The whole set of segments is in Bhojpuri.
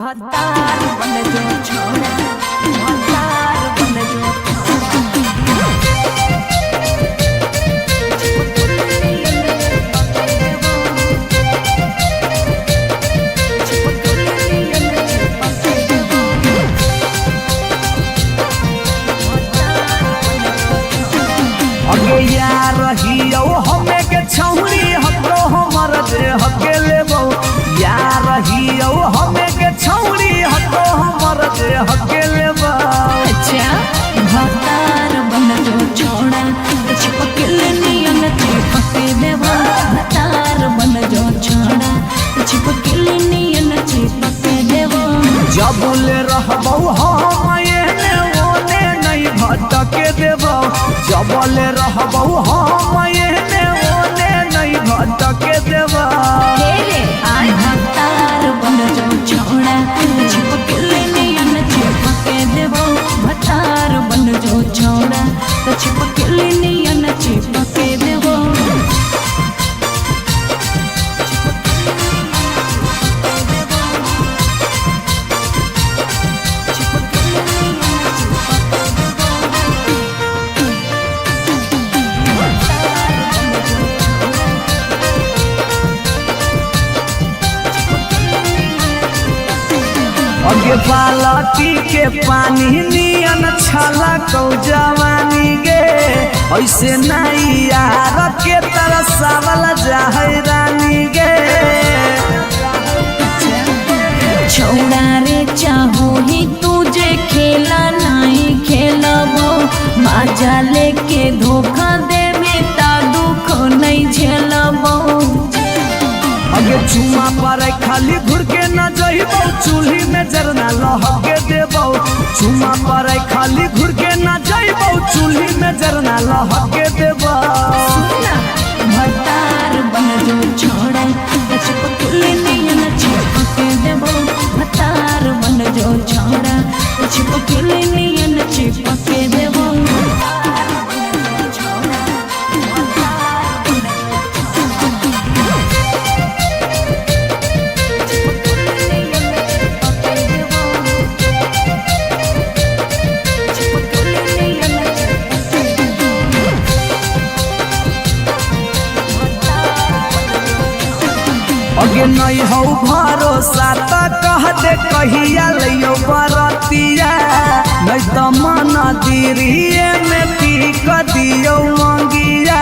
भतार बन जो छोड़ा, भतार बन जो रहियो हमें के छौरी हतो हमर दे हके लेबो या रहियो हमें के छौरी हतो हमर दे हके लेबो। अच्छा भतार बन जो छोड़ा चिपके नियन चिपके देबो, भतार बन जो छोड़ा चिपके नियन चिपके देबो। जबले रहबो हम एने ओने नहीं भटके देबो, जबले रहबो हम एने ओने नहीं भटके देबो। तेरे आय भतार बन जो छोड़ा चिपके नियन चिपके देबो, भतार बन जो छोड़ा चिपके नियन चिपके देबो। अगे बालटी के पानी नियन छला कौ जवानी गे, ऐसे नहीं यार के तरसावल जाहै रानी गे। छोड़ा रे चाहो ही तुझे खेला नहीं खेलबो, बाजा लेके धोखा देबे ता दुख नहीं झेलबो। अगे चुमा पर खाली घुर के न जइबो, चूल्ही में जरना लहके देबो। चुमा पर खाली घुर के न जइबो, चूल्ही में जरना लहके देबो। भतार बन जो छोड़ा चिपके नियन चिपके देबो, भतार बन जो छोड़ा चिपके नियन चिपके देबो। अगे नहीं हो भरोसा त कह दे कहिया लियो बरतिया, नहीं तो मन दिरिए में पी क दियो मंगिया।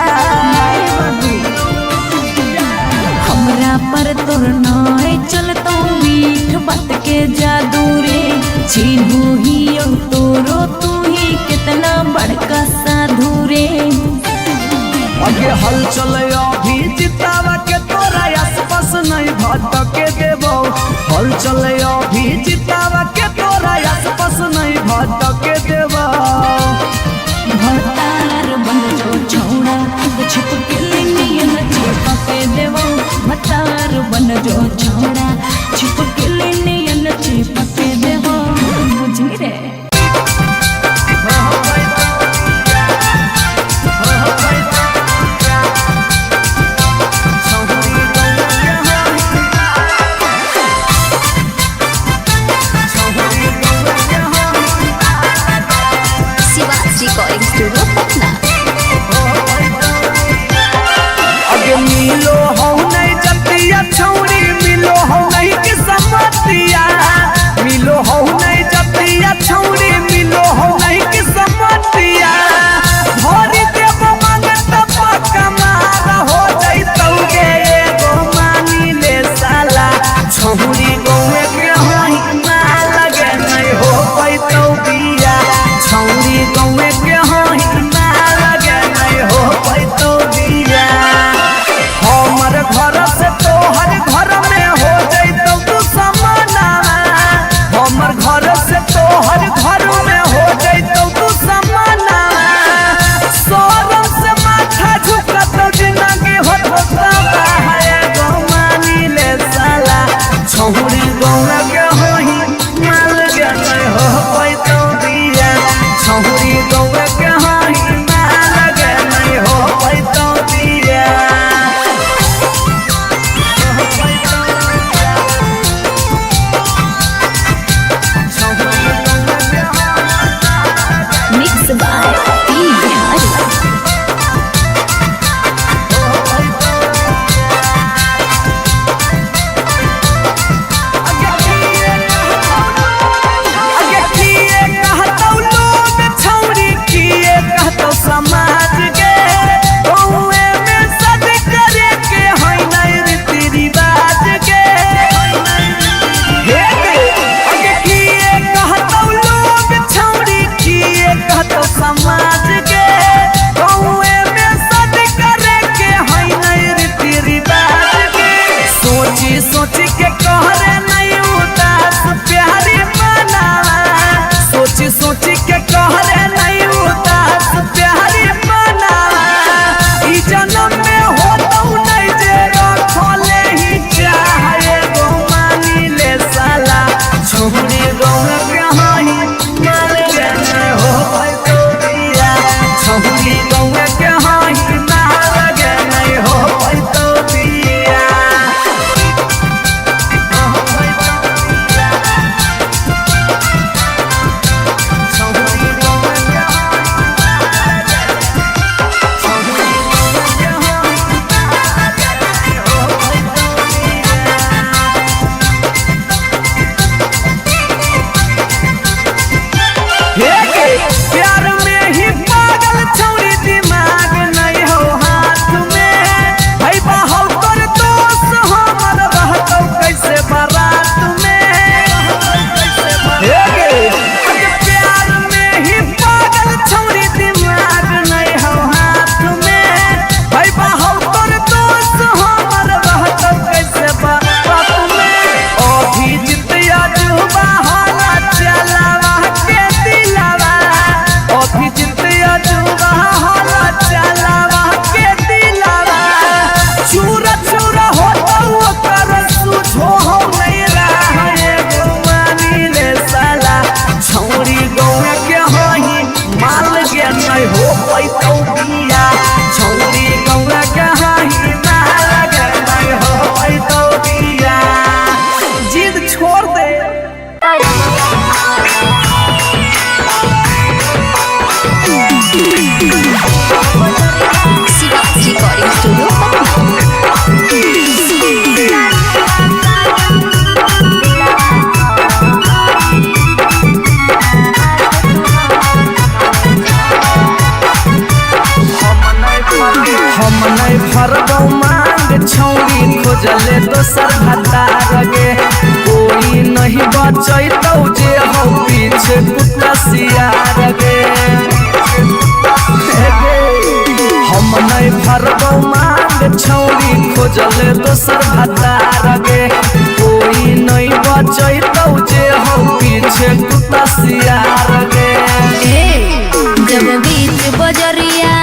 हमरा पर तोर नाय चलतो मीठ बात के जादू रे, चिन्हू ही तोरो तू ही कितना बड़का साधु रे। अगे हल चले अभी जितावा के तोरा आसपास नहीं भटके देबो, हल चले अभी जितावा के तोरा आसपास नहीं भटके देबो। भतार बन जो छोड़ा चिपके नियन चिपके देबो, भतार बन जो छोड़ा चिपके नियन चिपके देबो। बुझी रे रिकॉर्डिंग स्टूडियो पटना। अगे मिलो हो नहीं जतिया छौरी, मिलो हो नहीं कि समतिया, मिलो हो नहीं जतिया छौरी, मिलो हो नहीं कि समतिया। भरी देव मांगत पक्का मार हो जइतौ गे एगो मानी ले साला, छौरी गौए के होई माल लगे नहीं हो पैतौ बिया, छौरी गौए के होई माल लगे नहीं हो पैतौ बिया। हमर घर से तोहर घर में हो जइतौ तू समानावा, हमर घर से तोहर घर में हो जइतौ तू समानावा। सोरम से माथा झुकतौ जिंदगी होता है गो मानी ले साला, छौरी गौए के होई माल लगे नहीं हो पैतौ बिया, छौरी गौए के होई माल लगे नहीं हो पैतौ बिया। छौरी गौरा के हाई माल गए हो पैतोरिया छौरी गौरा के हाई माल गए हो पैतोरिया प्यार में ही पागल छौरी दिमाग नहीं हो हाथ में भाई बाहु कर दोस्त हमर रहतौ कैसे बारात में प्यार में ही पागल छौरी दिमाग नहीं हो हाथ में भाई बाहु कर दोस्त हमर रहतौ कैसे बारात में अभी जितिया जुबा हाला चलावा के दिलावा अभी जितिया जुबा हाला चलावा के दिलावा चूरा चूरा हो कर सुझो हो नहीं रहा है गुमानी ले साला छौरी गौरा के हाही माल गया नहीं हो पैतौ बिया छौरी गौरा के हाही माल गया नहीं हो पैतौ बिया जिद छोड़ दे शिवाज रिकॉर्डिंग स्टूडियो पटना। हम नहीं भरबौ मांग छौरी खोजले दोसर भतार गे कोई नहीं बचैतौ जे हो पीछे कुत्ता सियार गे हम नहीं भरबौ मांग छौरी खोजले दोसर भतार गे कोई नहीं बचैतौ जे हो पीछे कुत्ता सियार गे जब बीच बजरिया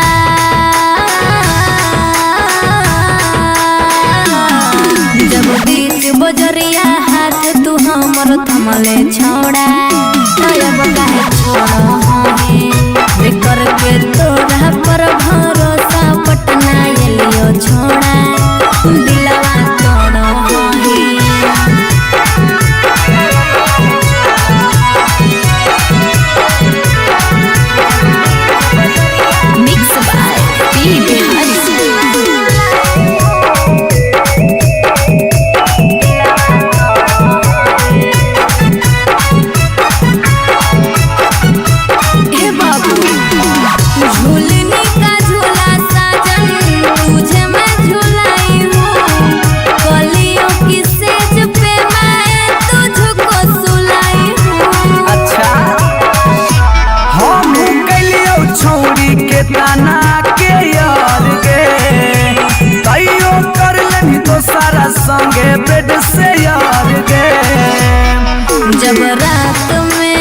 जब बीच बजरिया हाथ तू हमर थमले छोड़ा अब काहे छोड़ हे करके तोरा पर भरोसा पटना एलियो छोड़ा दिलवा तोड़ हे मिक्स बाय पी बिहारी झूलने का झूला साजन तुझे मैं झूलाई हूँ कलियों की सेज पे मैं तुझको सुलाई हूँ अच्छा हम कलियो छौरी के ताना के यार गे तैयो कर लेनी तो सारा संगे बेड से यार गे जब रात में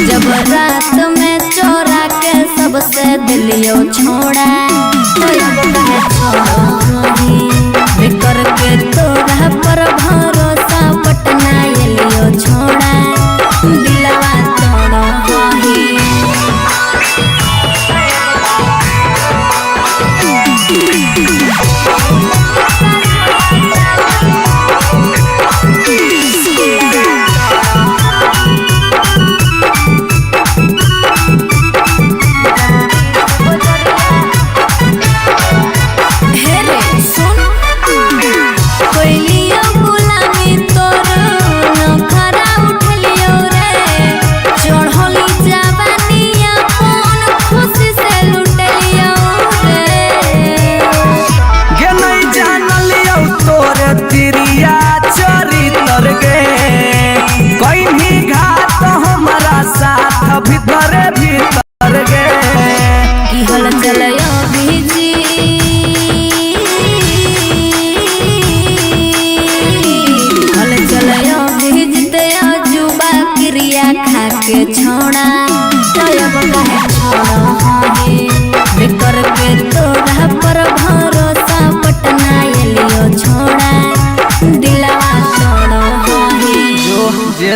जब रात में चोरा के सबसे दिलियो छोड़ा अब काहे छोड़ी करके तोरा पर भरोसा पटना एलियो छोड़ा दिलवा तोड़ हे रे सुन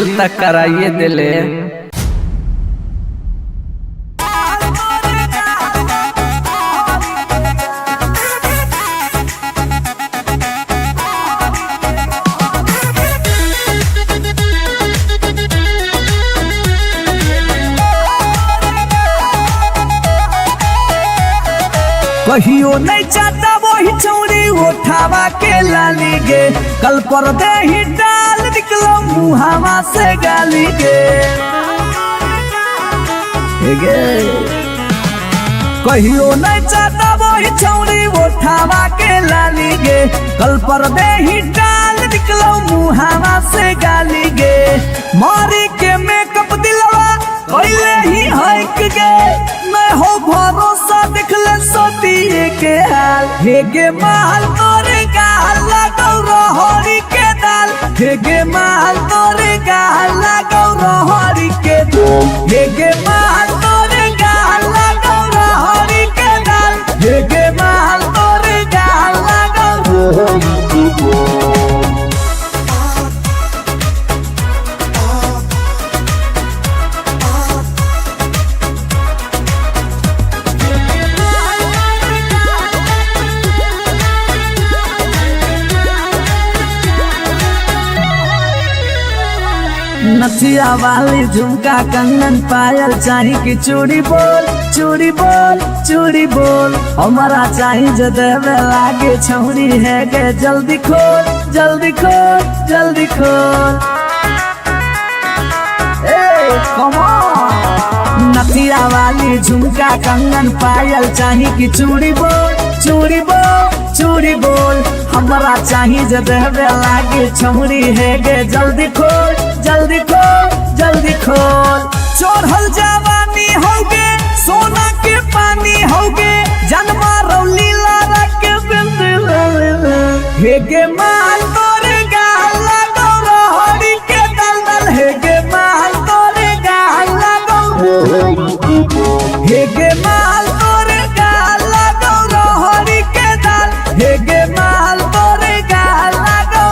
फेल तक कराइए दिले। कहियो नहीं चाहता वही चौड़ी उठावा के लाली गे, कल पर दे ही डाल निकलो मुहावा से गाली गे। कहियो नहीं चाहता वही चौड़ी उठावा के लाली गे, कल पर दे ही डाल निकलो मुहावा से गाली गे। मारी के मेकअप दिलवा पहले ही हक गे, मैं हो भरोसा दिखले सोतिए के हाल। हेगे माल तोरे गाल लगौ रहरी के दाल, हेगे माल तोरे गाल लगौ रहरी के दाल, हेगे माल तोरे गाल लगौ रहरी के दाल, हेगे माल तोरे गाल लगौ रहरी के दाल। नथिया वाली झुमका कंगन पायल चाही की चूड़ी बोल चूड़ी बोल चूड़ी बोल, हमारा चाही जो देवे लागे छौरी है गे, जल्दी खोल जल्दी खोल जल्दी खोल। नथिया वाली झुमका कंगन पायल चाही की चूड़ी बोल चूड़ी बोल चूड़ी बोल, हमारा चाही जो देवे लागे छौरी है गे, जल्दी खोल जल्दी खोल जल्दी खोल। चढ़ल जवानी होगे सोना के पानी होगे, जन्मा रौली लारा के बिंद हेगे माल तोरे गाल लगौ रहरी के दलदल, हेगे माल तोरे गाल लगौ हेगे माल तोरे गाल लगौ रहरी के दाल, हेगे माल तोरे गाल लगौ।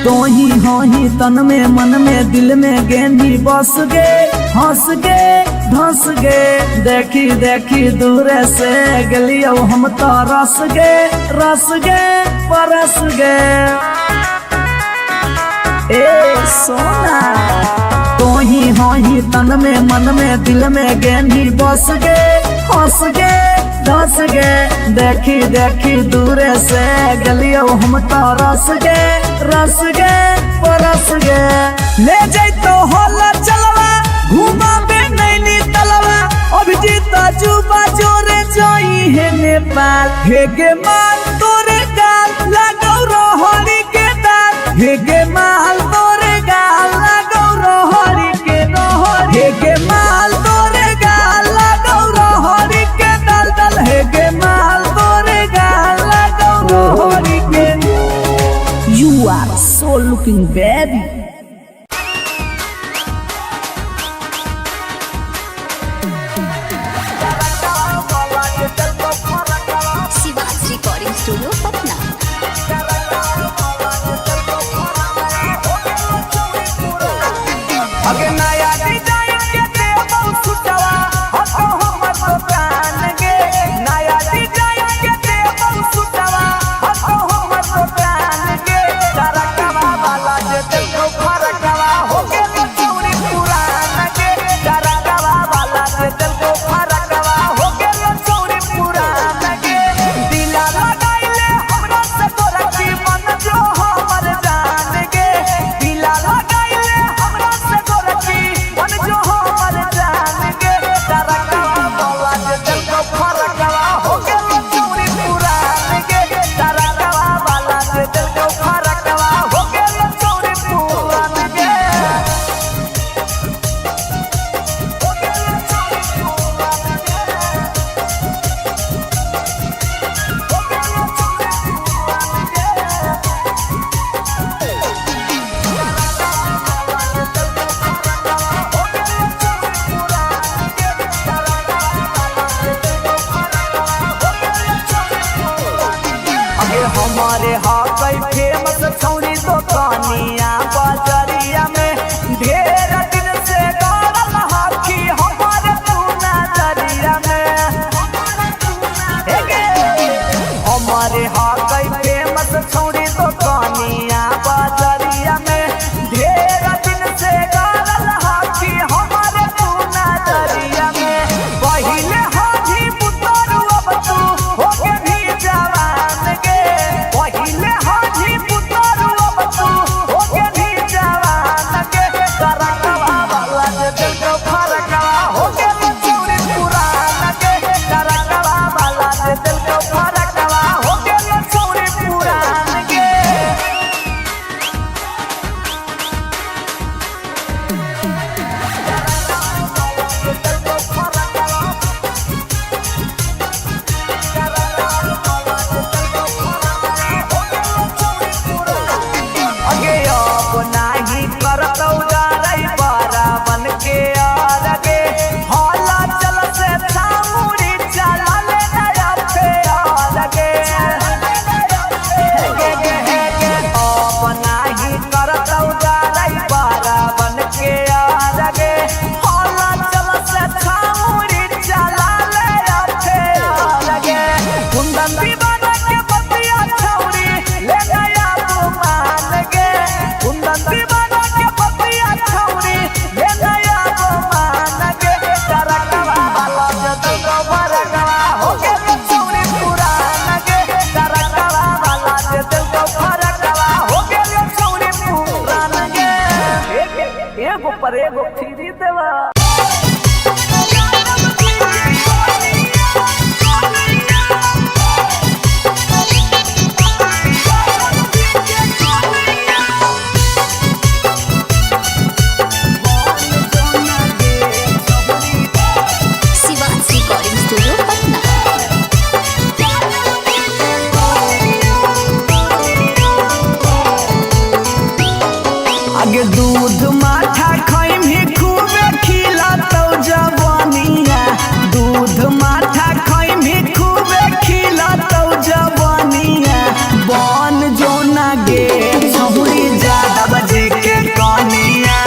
तो ही हो ही तन में मन में दिल में गेंदी बस गे, हंस गे धंस गे, देखी देखी दूर से गलियो हम तो रस गे परस गे। ए सोना तो ही हो ही तन में मन में दिल में गेंदी बस गे, हंस गे धंस गे, देखी देखी दूर से गलियो हम तो रस गे परस गे। ले जैतो होला चलवा घुमा बे नैनी तलवा, अभिजीत जुबा जोरे जोई है नेपाल, हेगे माल तोरे गाल लगौ रहरी के दाल, हेगे माल तोरे गाल लगौ रहरी के रहरी, हेगे माल तोरे गाल लगौ रहरी के दाल दल, हेगे माल तोरे गाल लगौ रहरी के। You are so looking baby. शिवाज रिकॉर्डिंग स्टूडियो पटना। अगे नया डिजाइन के देबो सुटवा, हतो हमर दुकान गे, नया डिजाइन के देबो सुटवा, हतो हमर दुकान गे, तरकवा वाला जे देखो पर एगो फ्री देवा। शिवाज रिकॉर्डिंग स्टूडियो पटना। आगे दूध माठा खाइम ही खूबे खिला तो जवानिया, दूध माठा खाइम ही खूबे खिला तो जवानिया। बन जो ना गे छहुरी ज्यादा बजे के कनिया,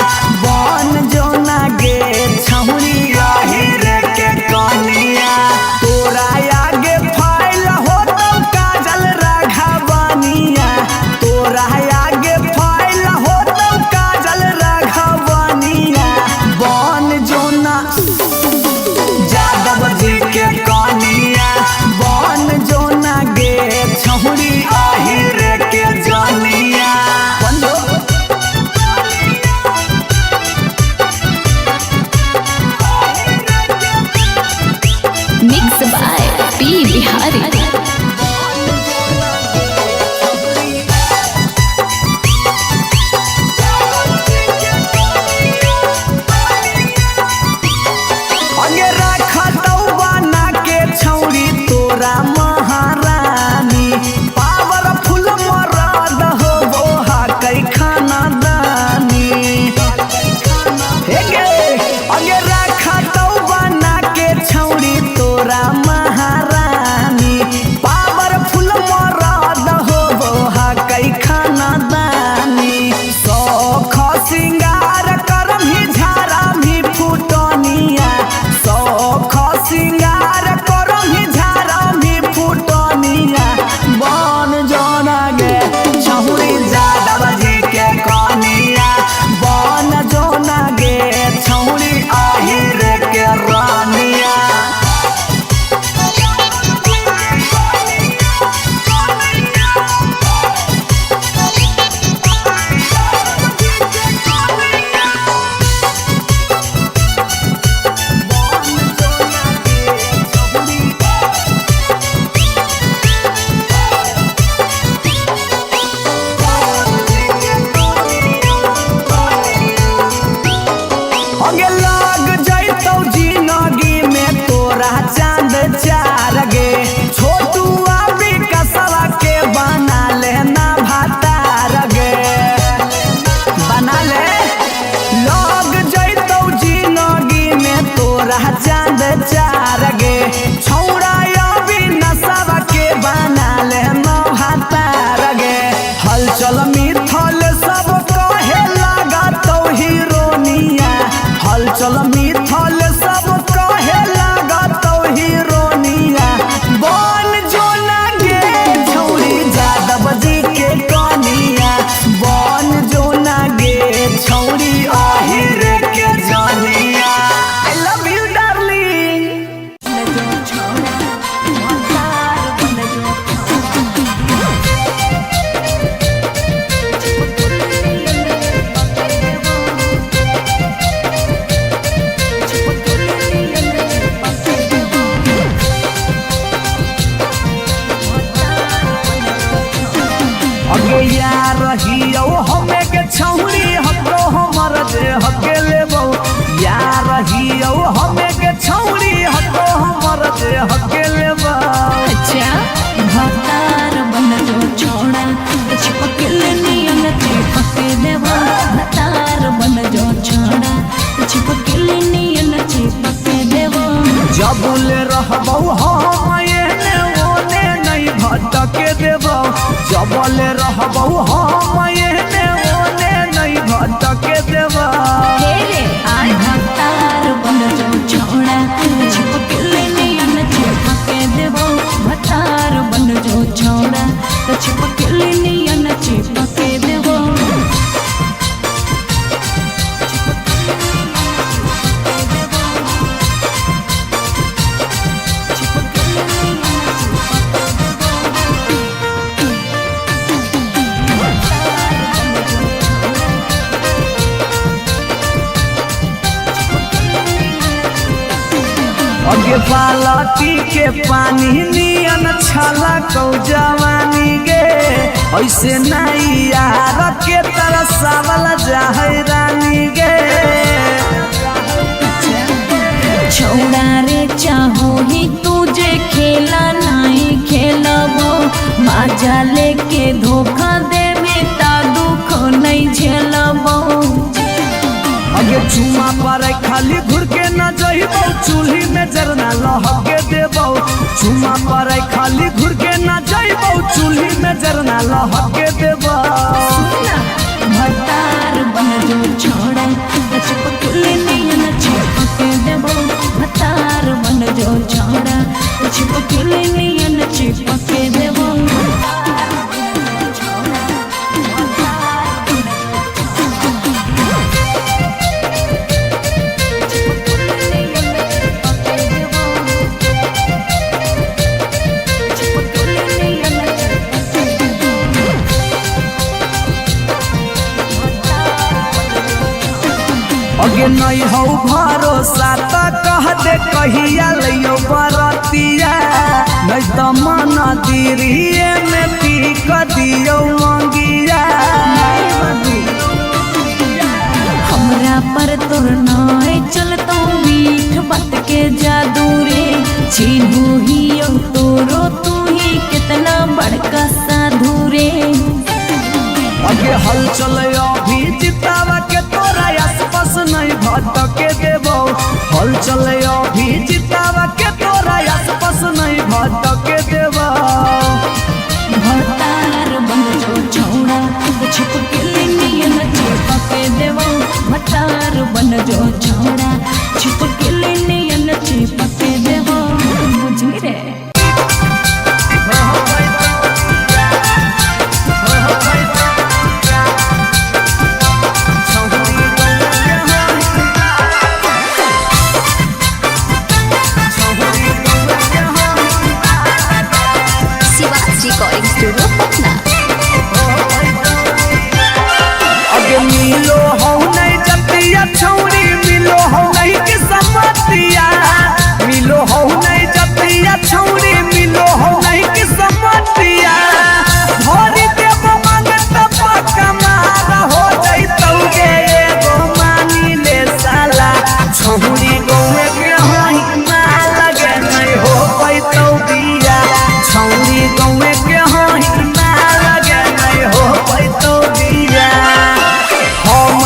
बन जो ना गे छहुरी रे के कनिया। तोरा आगे फाइल हो तो काजल राघवनिया, तोरा आगे फाइल हो तो काजल राघवनिया। बन जो ना यादव जी के कनिया, बन जो ना गे छहुरी रे के जनिया। Mix by P Bihari. अगे रखा तो बना के छौरी तोरा महारानी, पावरफुल मरद हो वो कई खाना दानी। हे गे अगे रखा तो बना के छौरी तोरा महारानी, पावरफुल मरद हो वो कई खाना दानी। सौख सिंगार करम ही झारा भी फुटनिया, सौख सिंगार करम ही झारा भी फुटनिया। बन जोना गे छहुरी यादव जी के कनिया, बन जोना गे छहुरी रे के रानिया। अगे लग जैतौ जिंदगी में तोरा चांद चार गे, छोटू अभी कसवा के बना लेना भातार गे, बना ले। लग जैतौ जिंदगी में तोरा चांद चार गे, छौड़ा अभी नसवा के बना लेना भातार गे। हलचल मिथल सब कहे लागतौ हीरोनिया, हलचल मिथल सब कहे लागतौ हीरोनिया। बन जो ना गे छौरी यादव जी के कनिया, बन जो ना गे छौरी रे के जनिया। I love you darling. अगे यार रहियो हमे के छौरी हतो हमर जे हके लेबो, यार रहियो हमे के छौरी हतो हमर जे हके लेबो। अच्छा भतार बन जो छोड़ा चिपकल नियन चिपके देवा, भतार बन जो छोड़ा चिपकल नियन चिपके देवा। जबुले रहबौ हम एने ओने नहीं भटके देबौ, जबले रहबौ हम एने ओने नहीं भटके देबौ। हे रे आय भतार बन जो छोड़ा चिपकल नियन चिपके देवा, भतार बन जो छोड़ा चिपकल नियन चिपके देवा। अगे बालटी के पानी नियन छला कौ जवानी गे ऐसे नहीं यार के तरह सावल जाहे रानी गे छौड़ा रे चाहो ही तुझे खेला नहीं खेलबो माजा लेके धोखा देवे ता दुख नहीं झेलबो अगे चुमा पर खाली घुर के न जइबो चूल्ही में जरना लहके देबो चुमा पर खाली घुर के न जइबो चूल्ही में जरना लहके देबो भतार बन जो छोड़ा चिपकले नहीं न चिपके देबो भतार बन जो छोड़ा चिपकले नहीं न चिपके देबो अगे नहीं हो भरोसा त कह दे कहिया लियो बरतिया नहीं तो मन दिरिए में पी क दियो मंगिया हमरा पर तोर नाय चलतो मीठ बात के जादू रे छीनू ही तोरो तू ही कितना बड़का साधु रे अगे हल चले अभी जितावा के तोरा आसपास नहीं भटके देबो हल चले अभी जितावा के तोरा आसपास नहीं भटके देबो भतार बन जो छौड़ा छिपके लिए न चिपके देबो भतार बन जो छौड़ा छिपके लिए न चिपके देबो बुझी रे रिकॉर्डिंग स्टूडियो पटना। अगे मिलो हो नहीं जतिया छौरी मिलो हो नहीं के समतिया मिलो हो नहीं जतिया छौरी मिलो हो नहीं के समतिया भरी देव मांगत पक्का मार हो जइतौ गे एगो मानी ले साला छौरी गोवे के हाई मार लगे नहीं हो पैतौ बिया छौरी गोवे के हाई मार लगे नहीं हो पैतौ बिया हम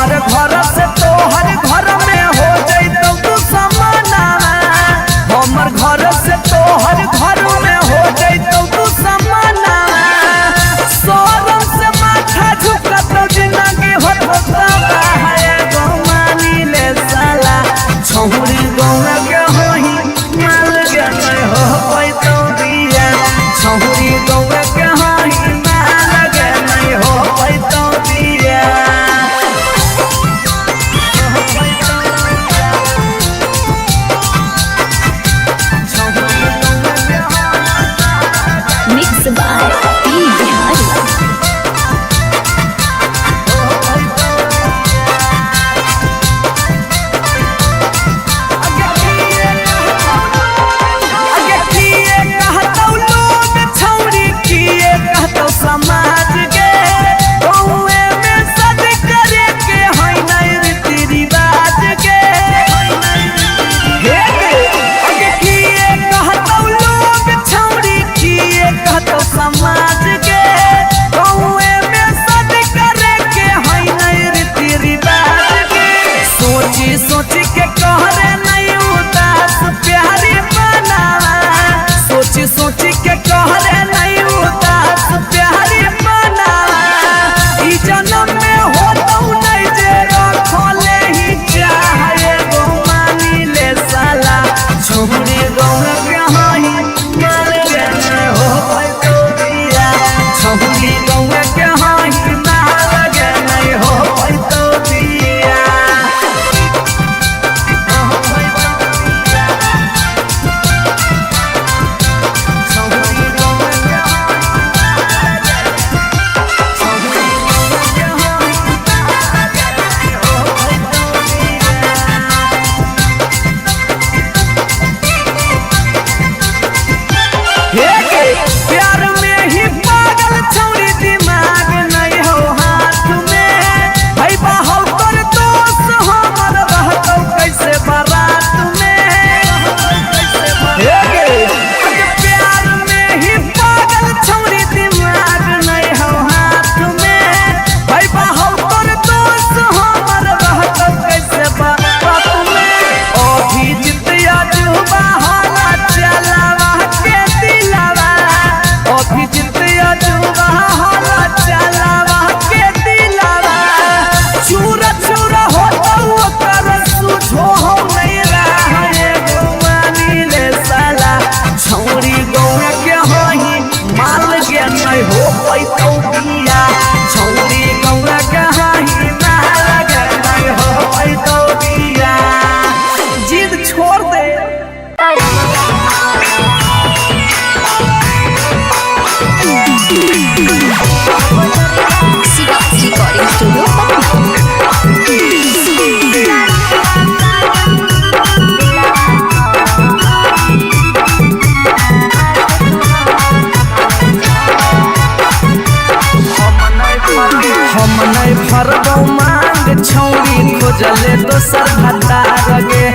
नहीं भरबो मांग छौरी खोजले दोसर भतार गे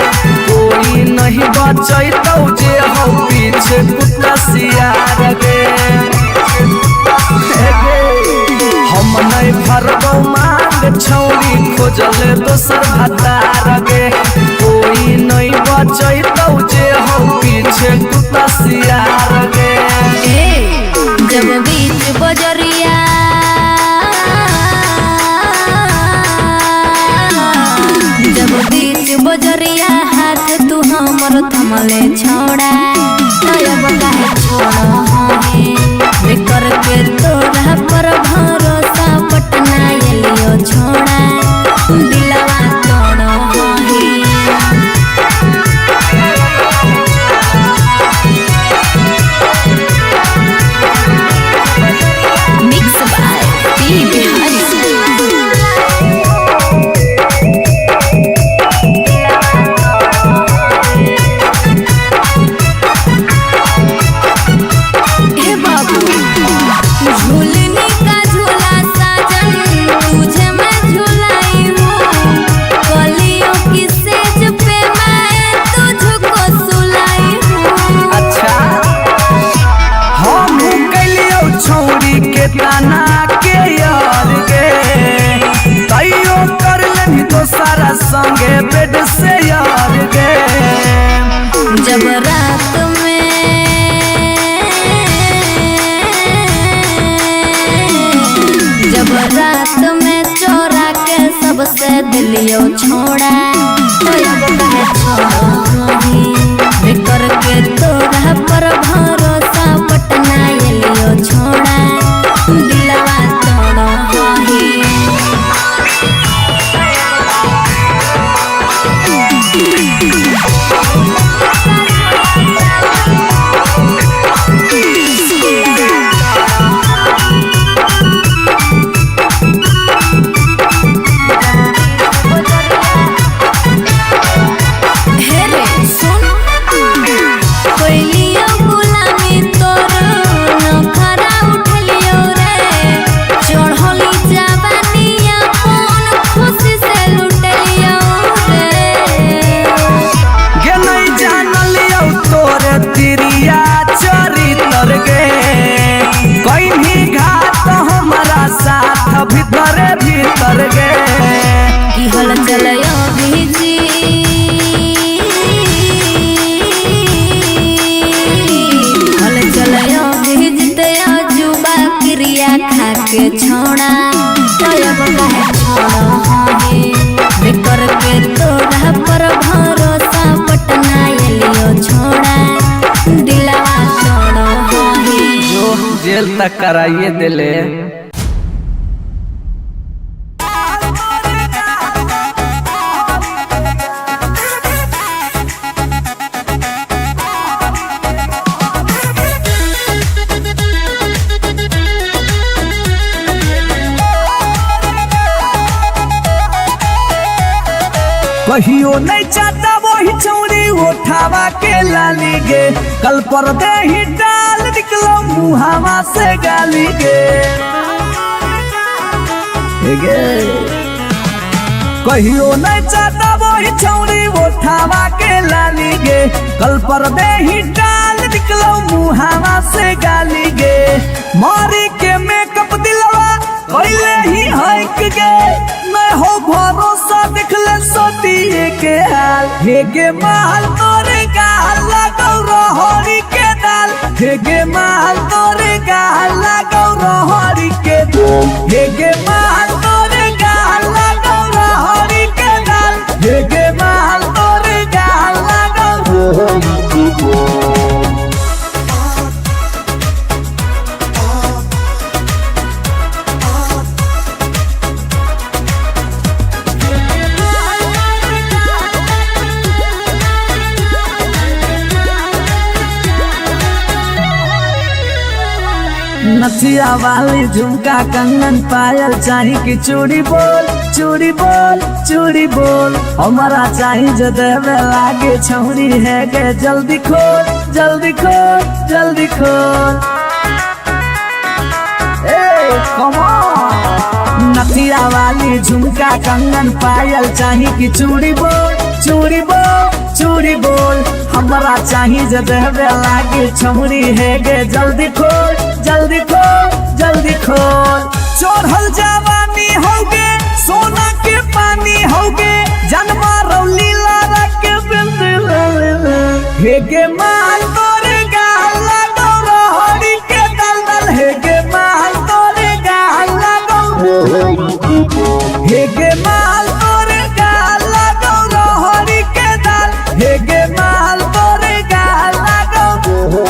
कोई नहीं बचैतौ जे हो पीछे कुत्ता सियार गे हम नहीं भरबो मांग छौरी खोजले दोसर भतार गे कोई नहीं बचैतौ जे हो पीछे कुत्ता सियार गे जब बीच बजरिया जब बीच बजरिया हाथ तू हमर थमले छोड़ा तब काहे छोड़ा है करके तोरा पर भरोसा पटना एलियो छोड़ा दिलवा तोड़ो मिक्स बाय पी बिहारी सारा संगे बेड से यार गे जब रात में चोरा के सबसे दिलियो छोड़ा करके तोरा पर भरोसा पटना एलियो छोड़ा दिलवा तोड़ो भीतर गे की हल चलयो भीजी हल चलयो भीजते जुबा क्रिया खा के छोड़ा तब काहे छोड़ो करके तोरा पर भरोसा पटना एलियो छोड़ा दिलवा छोड़ो जो जेल तक कराइए दिले कहियो नहीं चाहता वही चौड़ी उठावा के लाली गे कल पर दे ही डाल निकलो मुहावा से गाली गे कहियो नहीं चाहता वही चौड़ी उठावा के लाली गे कल पर दे ही डाल निकलो मुहावा से गाली गे मारी के मेकअप दिलवा पहले ही हक गे मैं हो भरोसा दिखले सोतिए के हाल हे गे माल तोरे गाल लगौ रहरी के दाल हे गे माल तोरे गाल लगौ रहरी के दाल हे गे माल तोरे गाल लगौ रहरी के दाल हे गे माल तोरे गाल लगौ रहरी के दाल नथिया वाली झुमका कंगन पायल चाही की चूड़ी बोल चूड़ी बोल चूड़ी बोल हमारा चाही जो देवे लागे छौरी है गे जल्दी खोल जल्दी खोल जल्दी खोल ए कम ऑन नथिया वाली झुमका कंगन पायल चाही कि चूड़ी बोल चूड़ी बोल चूड़ी बोल हमरा चाही जे देहबे लागे छौरी है गे जल्दी खोल जल्दी खोल जल्दी खोल। चढ़ल जवानी होगे सोना के पानी होगे जन्मा रौली लारा के बिंद हे गे माल तोरे गाला डोरो हरी के दलदल हे गे माल तोरे गाला डोरो हे गे माल तोरे गाला डोरो हरी के दल हे गे माल तोरे गाला डोरो।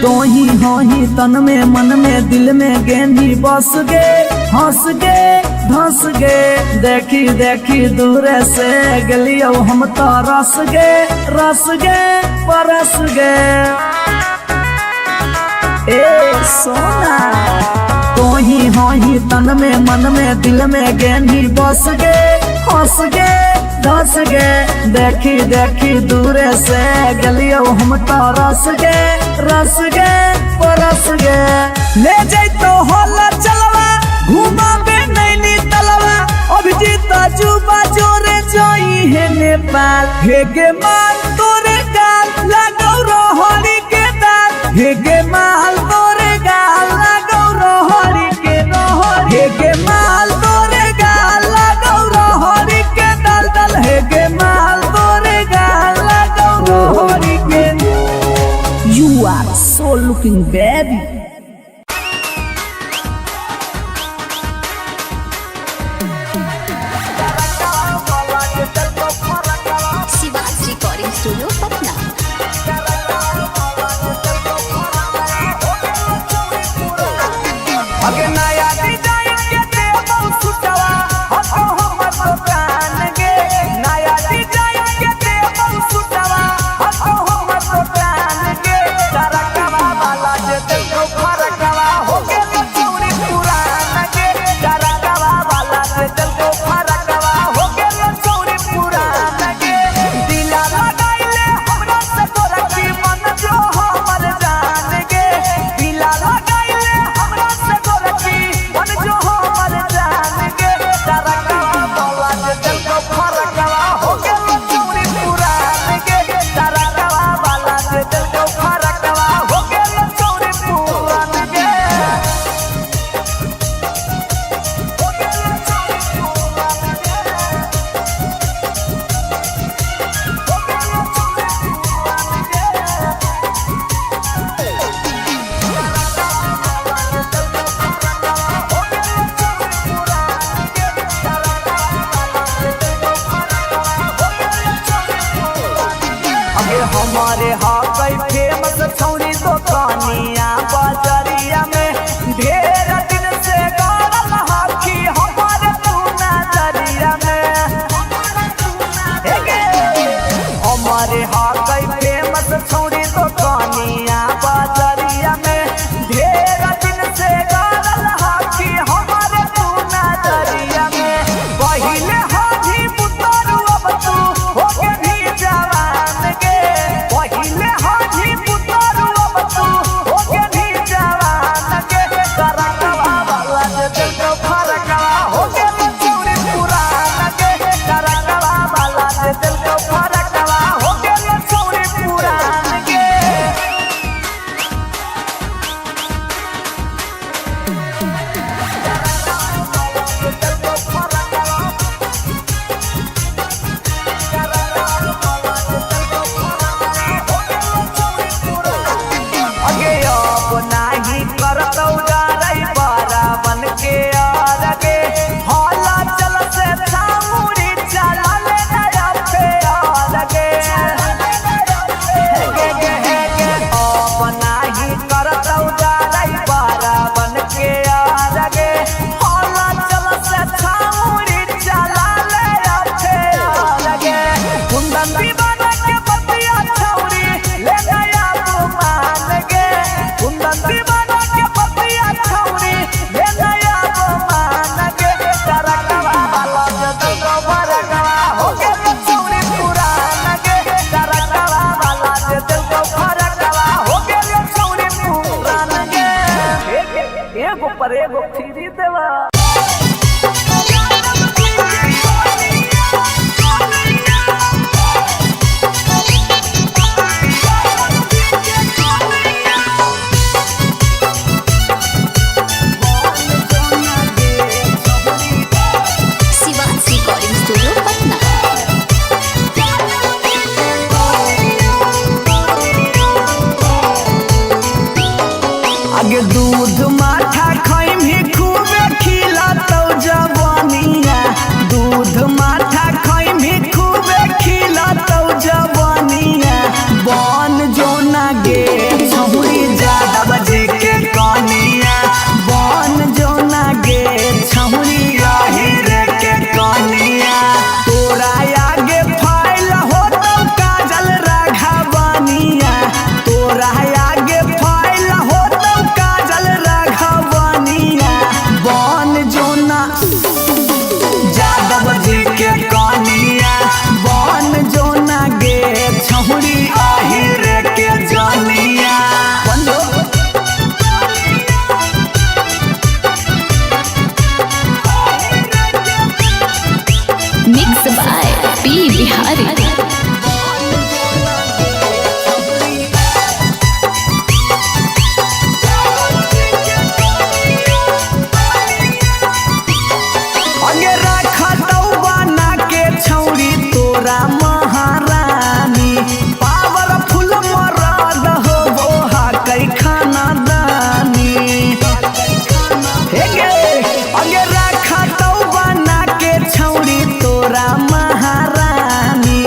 तोही होही तन में मन में दिल में गेंदी बस गे हंस गे धंस गे देखी देखी दूर से गलियो हम तो रस गे परस गे ए सोना। तोही होही तन में मन में दिल में गेंदी बस गे हंस गे धंस गे देखी देखी दूर से गलियो हम तो रस गे परस गे। ले जैतो होला चलवा घुमा बे नैनी तलवा अभिजीत जुबा जोरे जोई है नेपाल हे गे माल तोरे गाल लगौ रोहरी के दाल हे गे माल तोरे गाल लगौ रोहरी के रोहरी हे गे माल तोरे गाल लगौ रोहरी के दल दल हे गे माल तोरे गाल लगौ रोहरी के। You are so looking baby. शिवाज रिकॉर्डिंग स्टूडियो पटना। अगे नया डिजाइन के देबो सुटवा हतो हमर दुकान गे नया डिजाइन के देबो सुटवा हतो हमर दुकान गे तरकवा वाला जे देखो फरकवा हो गे चौरी पुरान गे तरकवा वाला जे देखो फरकवा हो गे चौरी पुरान गे दिला लगाइले हमरा से तोरा की मन जो हमर जान गे दिला लगाइले हमरा से तोरा की मन जो हमर जान गे तरकवा वाला जे देखो फरकवा हो गे चौरी पुरान गे तरकवा वाला जे देखो फरकवा हो गे चौरी पुरान गे हो गे अगे हमारे हाकई फेमस छौरी दुकानिया बाजरिया में ढेर दिन से गाड़ल हाकी हमारे तू नजरिया में हमारे हाकई फेमस छौरी दुकानिया बाजरिया में ढेर दिन से गाड़ल हाकी हमारे तू नजरिया में पहिले हाथी पुतरू अब तू हो के भी जवान गे पहिले हाथी एगो फ्री देवा। शिवाज रिकॉर्डिंग स्टूडियो पटना। आगे दूध माठा खाई भी खूबे खिला तो जवानिया, दूध माठा खाई भी खूबे खिला तो जवानिया। बन जो ना गे छहुरी ज्यादा बजे के कनिया, बन जो ना गे छहुरी रे के कनिया। तोरा आगे फाइल हो तो काजल राघवनिया, तोरा आगे फाइल हो तो काजल राघवनिया। बन जो ना यादव जी के कनिया, बन जो ना गे छहुरी रे के जनिया। Mix by P Bihari. आगे रखा तो बना के छौरी तोरा महारानी, पावरफुल मरद हो वो हा कई खाना दानी। हे गे आगे रखा तो बना के छौरी तोरा महारानी,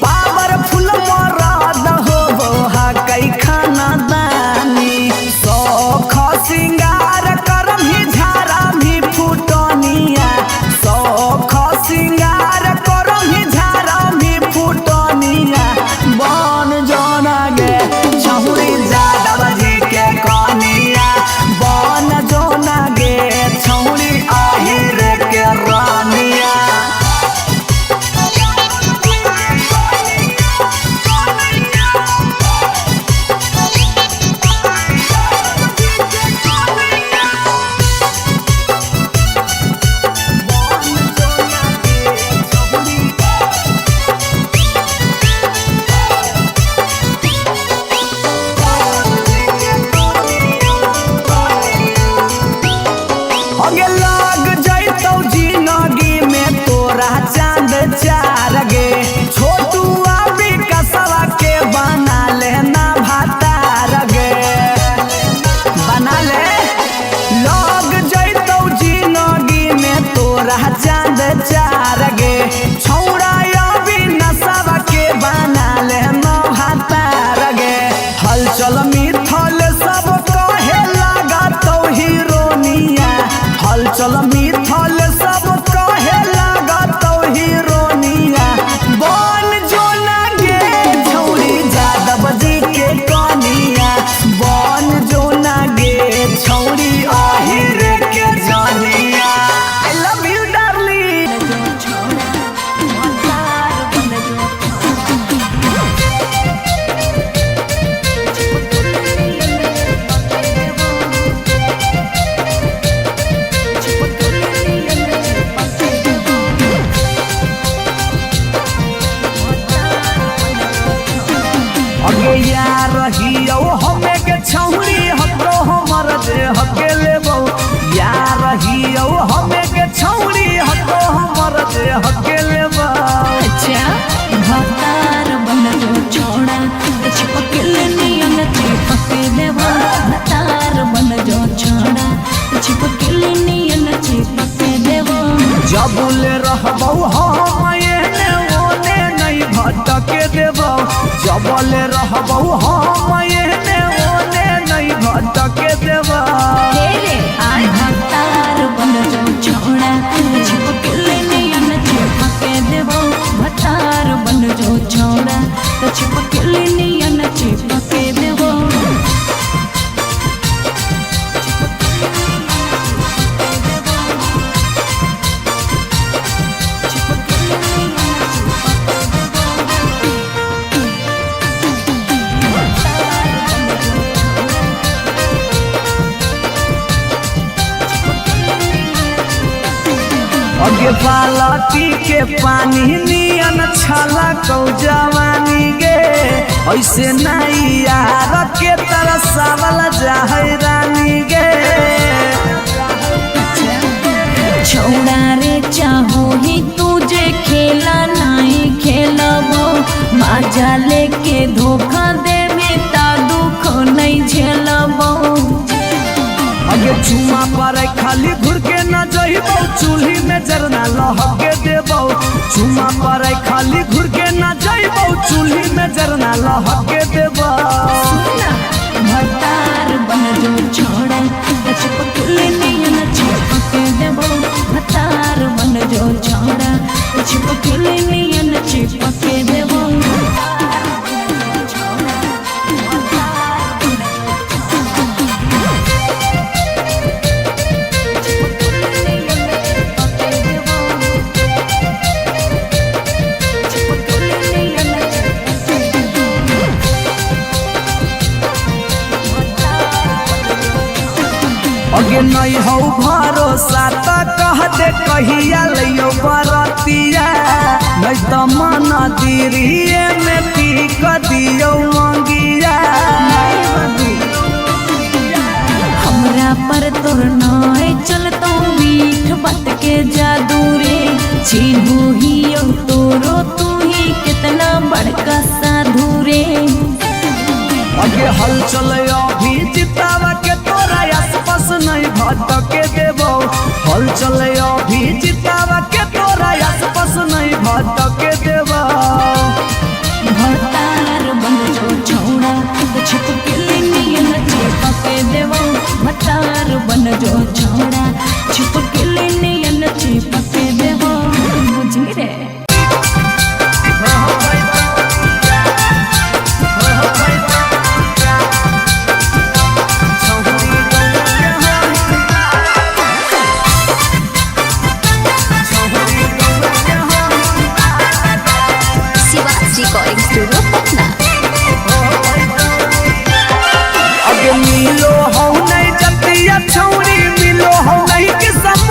पावरफुल मरद हो वो हा कई खाना दानी। सौख सिंगार करम ही झारा भी फुटनिया, सौख सिंगार करम ही झारा भी फुटनिया। बन जोना गे छहुरी यादव जी के कनिया, बन जोना गे छहुरी रे के रानिया। आगे लग जैतौ जिंदगी में तोरा चांद चार गे, छोटू अभी कसवा के बना लेना भातार गे, बना ले। लग जैतौ जिंदगी में तोरा चांद चार गे, छौड़ा अभी नसवा के बना लेना भातार गे। हलचल मिथल सब कहे लगा तो हीरोनिया, हलचल मिथल सब कहे लगा तो हीरोनिया। बन जो ना गे छौरी यादव जी के कनिया, बन जो ना गे छौरी रे के जनिया। I love you darling. अगे यार रहियो हमें के छौरी हतो हमर जे हके लेबो, यार रहियो हमें के छौरी हतो हमर जे हके लेबो। अच्छा भतार बन जो छोड़ा चिपकल नियन चिपके देवा, भतार बन जो छोड़ा चिपकल नियन चिपके देवा। जबुले रहबौ हम एने ओने नहीं भटके देबौ, जबले रहबौ हम एने ओने नहीं भटके देबौ। भतार बन जो छोड़ा चिपकल नियन चिपके देवा, भतार बन जो छोड़ा चिपकल नियन चिपके देवा। अगे बालटी के पानी नियन छला कौ जवानी गे ऐसे नहीं यार के तरह सावल जाहे रानी गे छौड़ा रे चाहो ही तुझे खेला नहीं खेलबो मजा लेके धोखा दे में ता दुख नहीं झेलबो अगे चुमा पर खाली घुर के न जइबो चूल्ही में जरना लहके देबो चुमा पर खाली घुर के न जइबो चूल्ही में जरना लहके देबो भतार बन जो छोड़ा चिपकले नहीं न चिपके देबो भतार बन जो छोड़ा चिपकले नहीं न चिपके देबो अगे नहीं हो भरोसा त कह दे कहिया लियो बरतिया नहीं तो मन दिरिए में पीक दियो मंगिया हमरा पर तोर नाय चलतो मीठ बात के जादू रे छीनू ही तोरो तू ही कितना बड़का साधु रे अगे हल चले अभी जितावा के तोरा आसपास नहीं भटके देबो हल चले अभी जितावा के तोरा आसपास नहीं भटके देबो भतार बन जो छोड़ा छिपकली नियन चिपके देबो भतार बन जो छोड़ा छिपकली नियन चिपके देबो बुझी रे रिकॉर्डिंग स्टूडियो पटना। अगे मिलो हो नहीं जतिया छौरी मिलो हो नहीं कि सब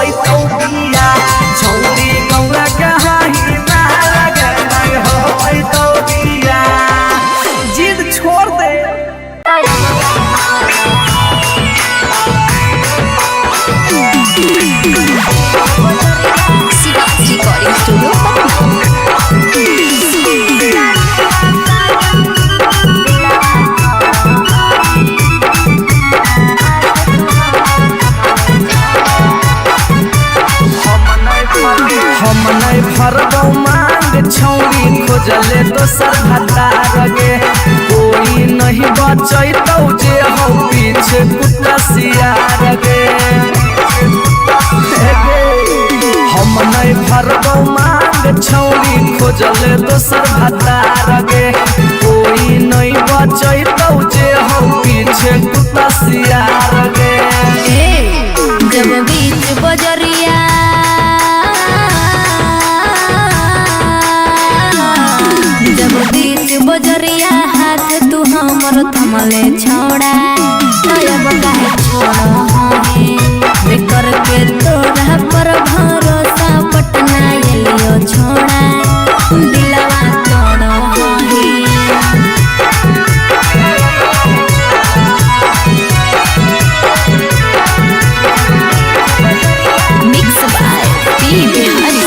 पैतो बिया छौरी गौरा कहाही ना लगे नहीं हो पैतो बिया जिद छोड़ दे शिवास रिकॉर्डिंग स्टूडियो हम नहीं फरबौ मांग छौरी खोजले दोसर भतार गे कोई नहीं बचैतौ जे हो पीछे कुत्ता सियार गे हम नहीं फरबौ मांग छौरी खोजले दोसर भतार गे कोई नहीं बचैतौ जे हो पीछे कुत्ता सियार गे जब बीच बजरिया जब बीच बजरिया हाथ तू हमर थमले छोड़ा तब काहे छोड़ो है बेकर के तोरा पर भरोसा पटना एलियो छोड़ा दिलवा तोड़ो है मिक्स बाय पी बिहारी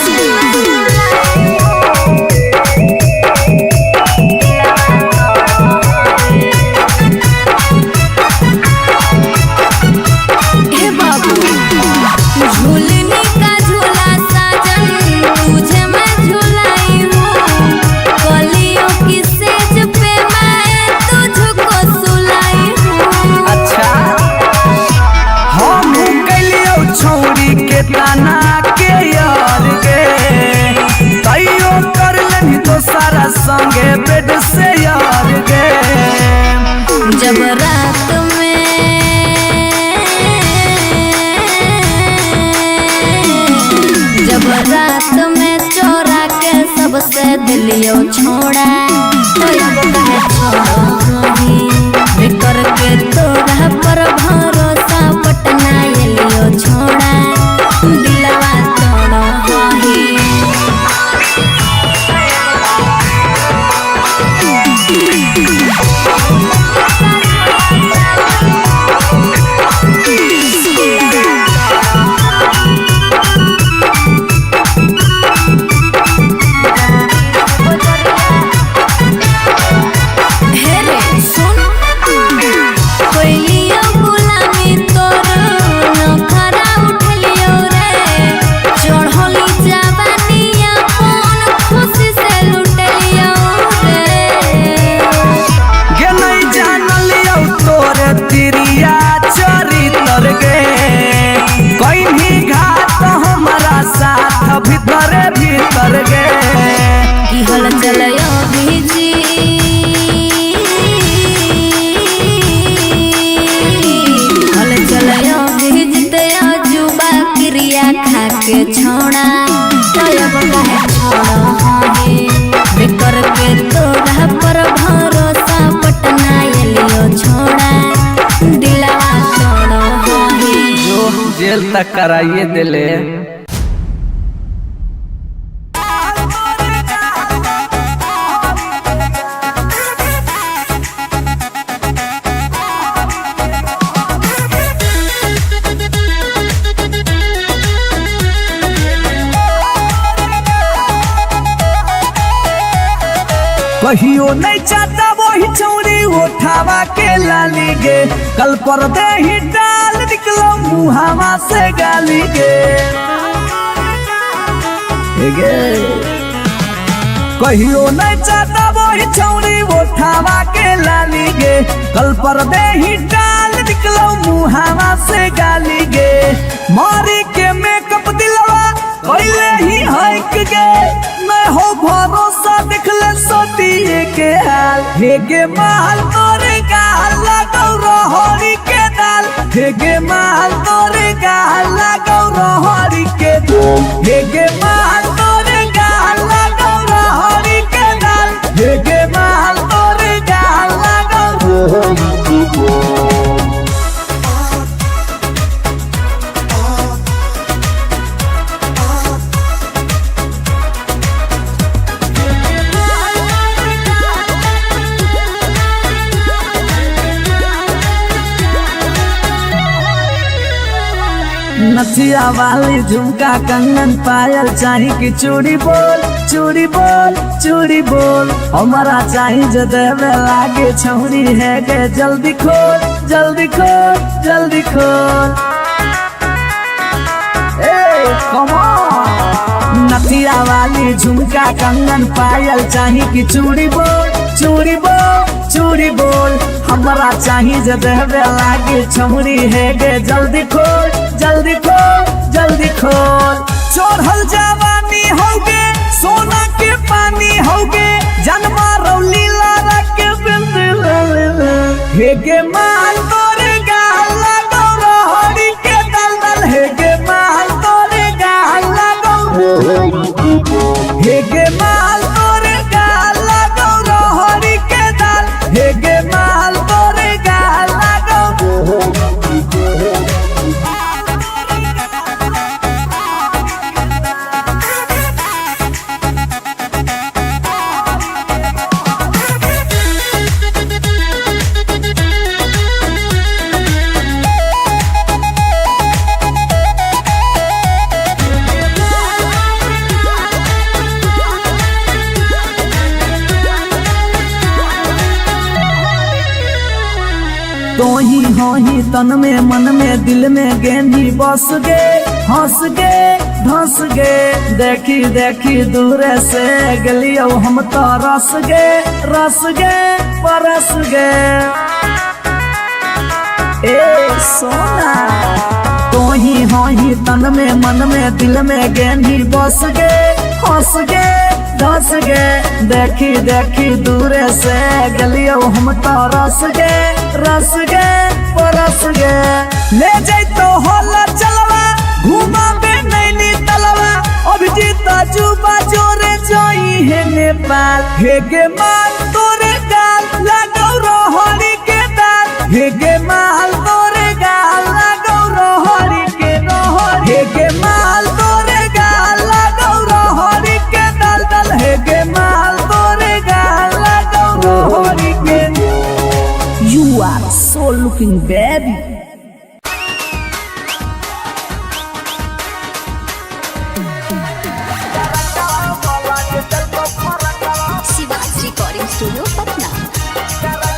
संगे बेड से यार गे जब रात में चोरा के सबसे दिलियो छोड़ा तब काहे छोड़ो है करके तोरा पर भरोसा पटना एलियो छोड़ा दिलवा तोड़ो है भीतर गे की हल चलयो भीजी हल चलयो भीजते जुबा क्रिया खा के छोड़ा तब काहे छोड़ो है बेकर के तोरा पर भरोसा पटना एलियो छोड़ा दिलवा तोड़ो है जो जेल तक कराइए दिले कहियो नहीं चाहता वही छौरी उठावा के लाली गे कल पर दे ही डाल निकलो मुहावा से गाली गे कहियो नहीं चाहता वही छौरी उठावा के लाली गे कल पर दे ही डाल निकलो मुहावा से गाली गे मारी के मेकअप दिलवा पहले ही हक गे मैं हो भरोसा दिखले सोतिए के हाल हेगे माल तोरे गाल लगौ रहरी के दाल हेगे माल तोरे गाल लगौ रहरी के दाल हेगे माल तोरे गाल लगौ रहरी के दाल हेगे माल तोरे गाल लगौ रहरी के दाल नथिया वाली झुमका कंगन पायल चाही कि चूड़ी बोल चूड़ी बोल चूड़ी बोल हमारा चाही जो देवे लागे छौरी है गे जल्दी खोल जल्दी खोल जल्दी खोल। Come on! नथिया वाली झुमका कंगन पायल चाही कि चूड़ी बोल चूड़ी बोल चूड़ी बोल हमारा चाही जो देवे लागे छौरी है गे जल्दी खोल जल्दी खोल जल्दी खोल। चढ़ल जवानी होगे सोना के पानी होगे जन्मा रौली लारा के बिंद हे गे माल तोरे गाल लगो रोहड़ी के दलदल हे गे माल तोरे गाल लगो हे गे माल तोरे गाल लगो रोहड़ी के दल हे गे माल तोरे गाल लगो। तो ही हो ही तन में मन में दिल में गेंदी बस गे हंस गे धंस गे देखी देखी दूर से गलियो हम तो रस गे परस गे। ए सोना तो ही हो ही तन में मन में दिल में गेंदी बस गे हंस गे धंस गे देखी देखी दूर से गलियो हम तो रस गे परस गे। ले जैतो होला चलवा घुमा बे नैनी तलवा अभिजीत जुबा जोरे जोई है नेपाल हे गे माल तोरे गाल लगो रोहड़ी के दाल हे गे माल तोरे गाल लगो रोहड़ी के रोहड़ी हे गे माल तोरे गाल लगो रोहड़ी के दल दल हे गे माल तोरे गाल लगो रोहड़ी के। You are so looking baby. Shivaji recording studio Patna.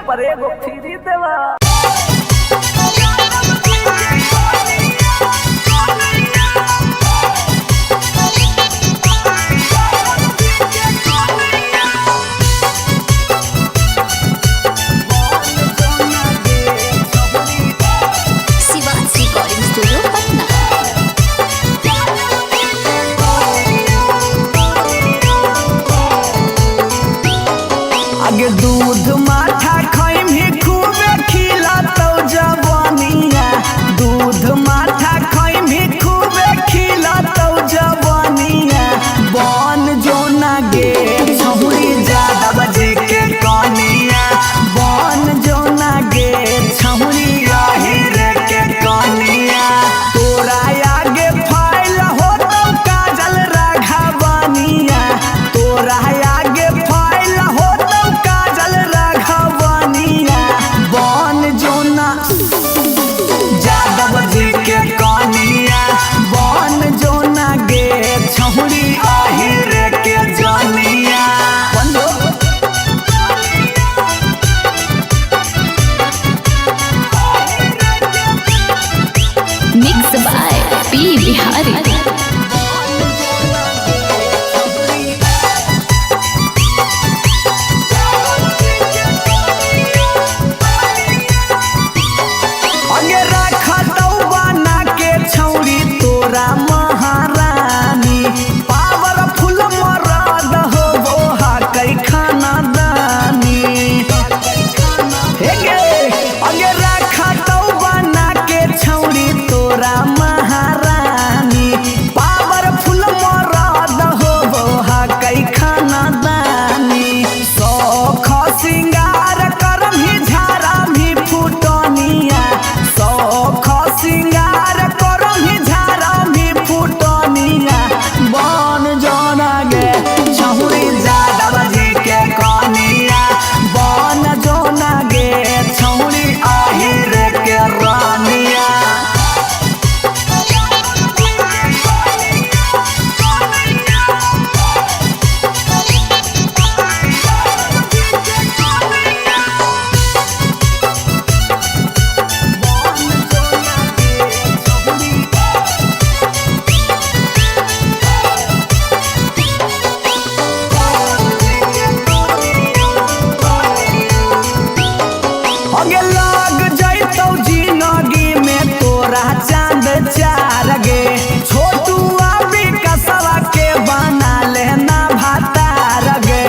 पर एगो फ्री देवा। शिवाज रिकॉर्डिंग स्टूडियो पटना। आगे दूध माठा खैमी खूबे खिलातौ जवानिया, दूध माठा खैमी खूबे खिलातौ जवानिया। बन जोना गे छौरी ज्यादा बजे के कनिया, बन जोना गे छौरी रे के कनिया। तोरा आगे फाइल होतौ काजल राघवनिया, तोरा आगे फाइल होतौ काजल राघवनिया। बन जोना यादव जी के कनिया, बन जोना गे छौरी रे के जनिया। Mix by P Bihari. आगे रखतौ बना के छौरी तोरा महारानी, पावरफुल मरद हो हा कई खाना दानी। हे गे आगे रखतौ बना के छौरी तोरा महारानी, पावरफुल मरद हो हा कई खाना दानी। सौख सिंगार करमही झारामी फुटनिया, सौख सिंगार करमही झारामी फुटनिया। बन जोना गे छौरी यादव जी के कनिया, बन जोना गे छौरी रे के रानिया। आगे लग जैतौ जिंदगी में तोरा चांद चार गे, छोटू अभी कसवा के बना लेना भातार गे,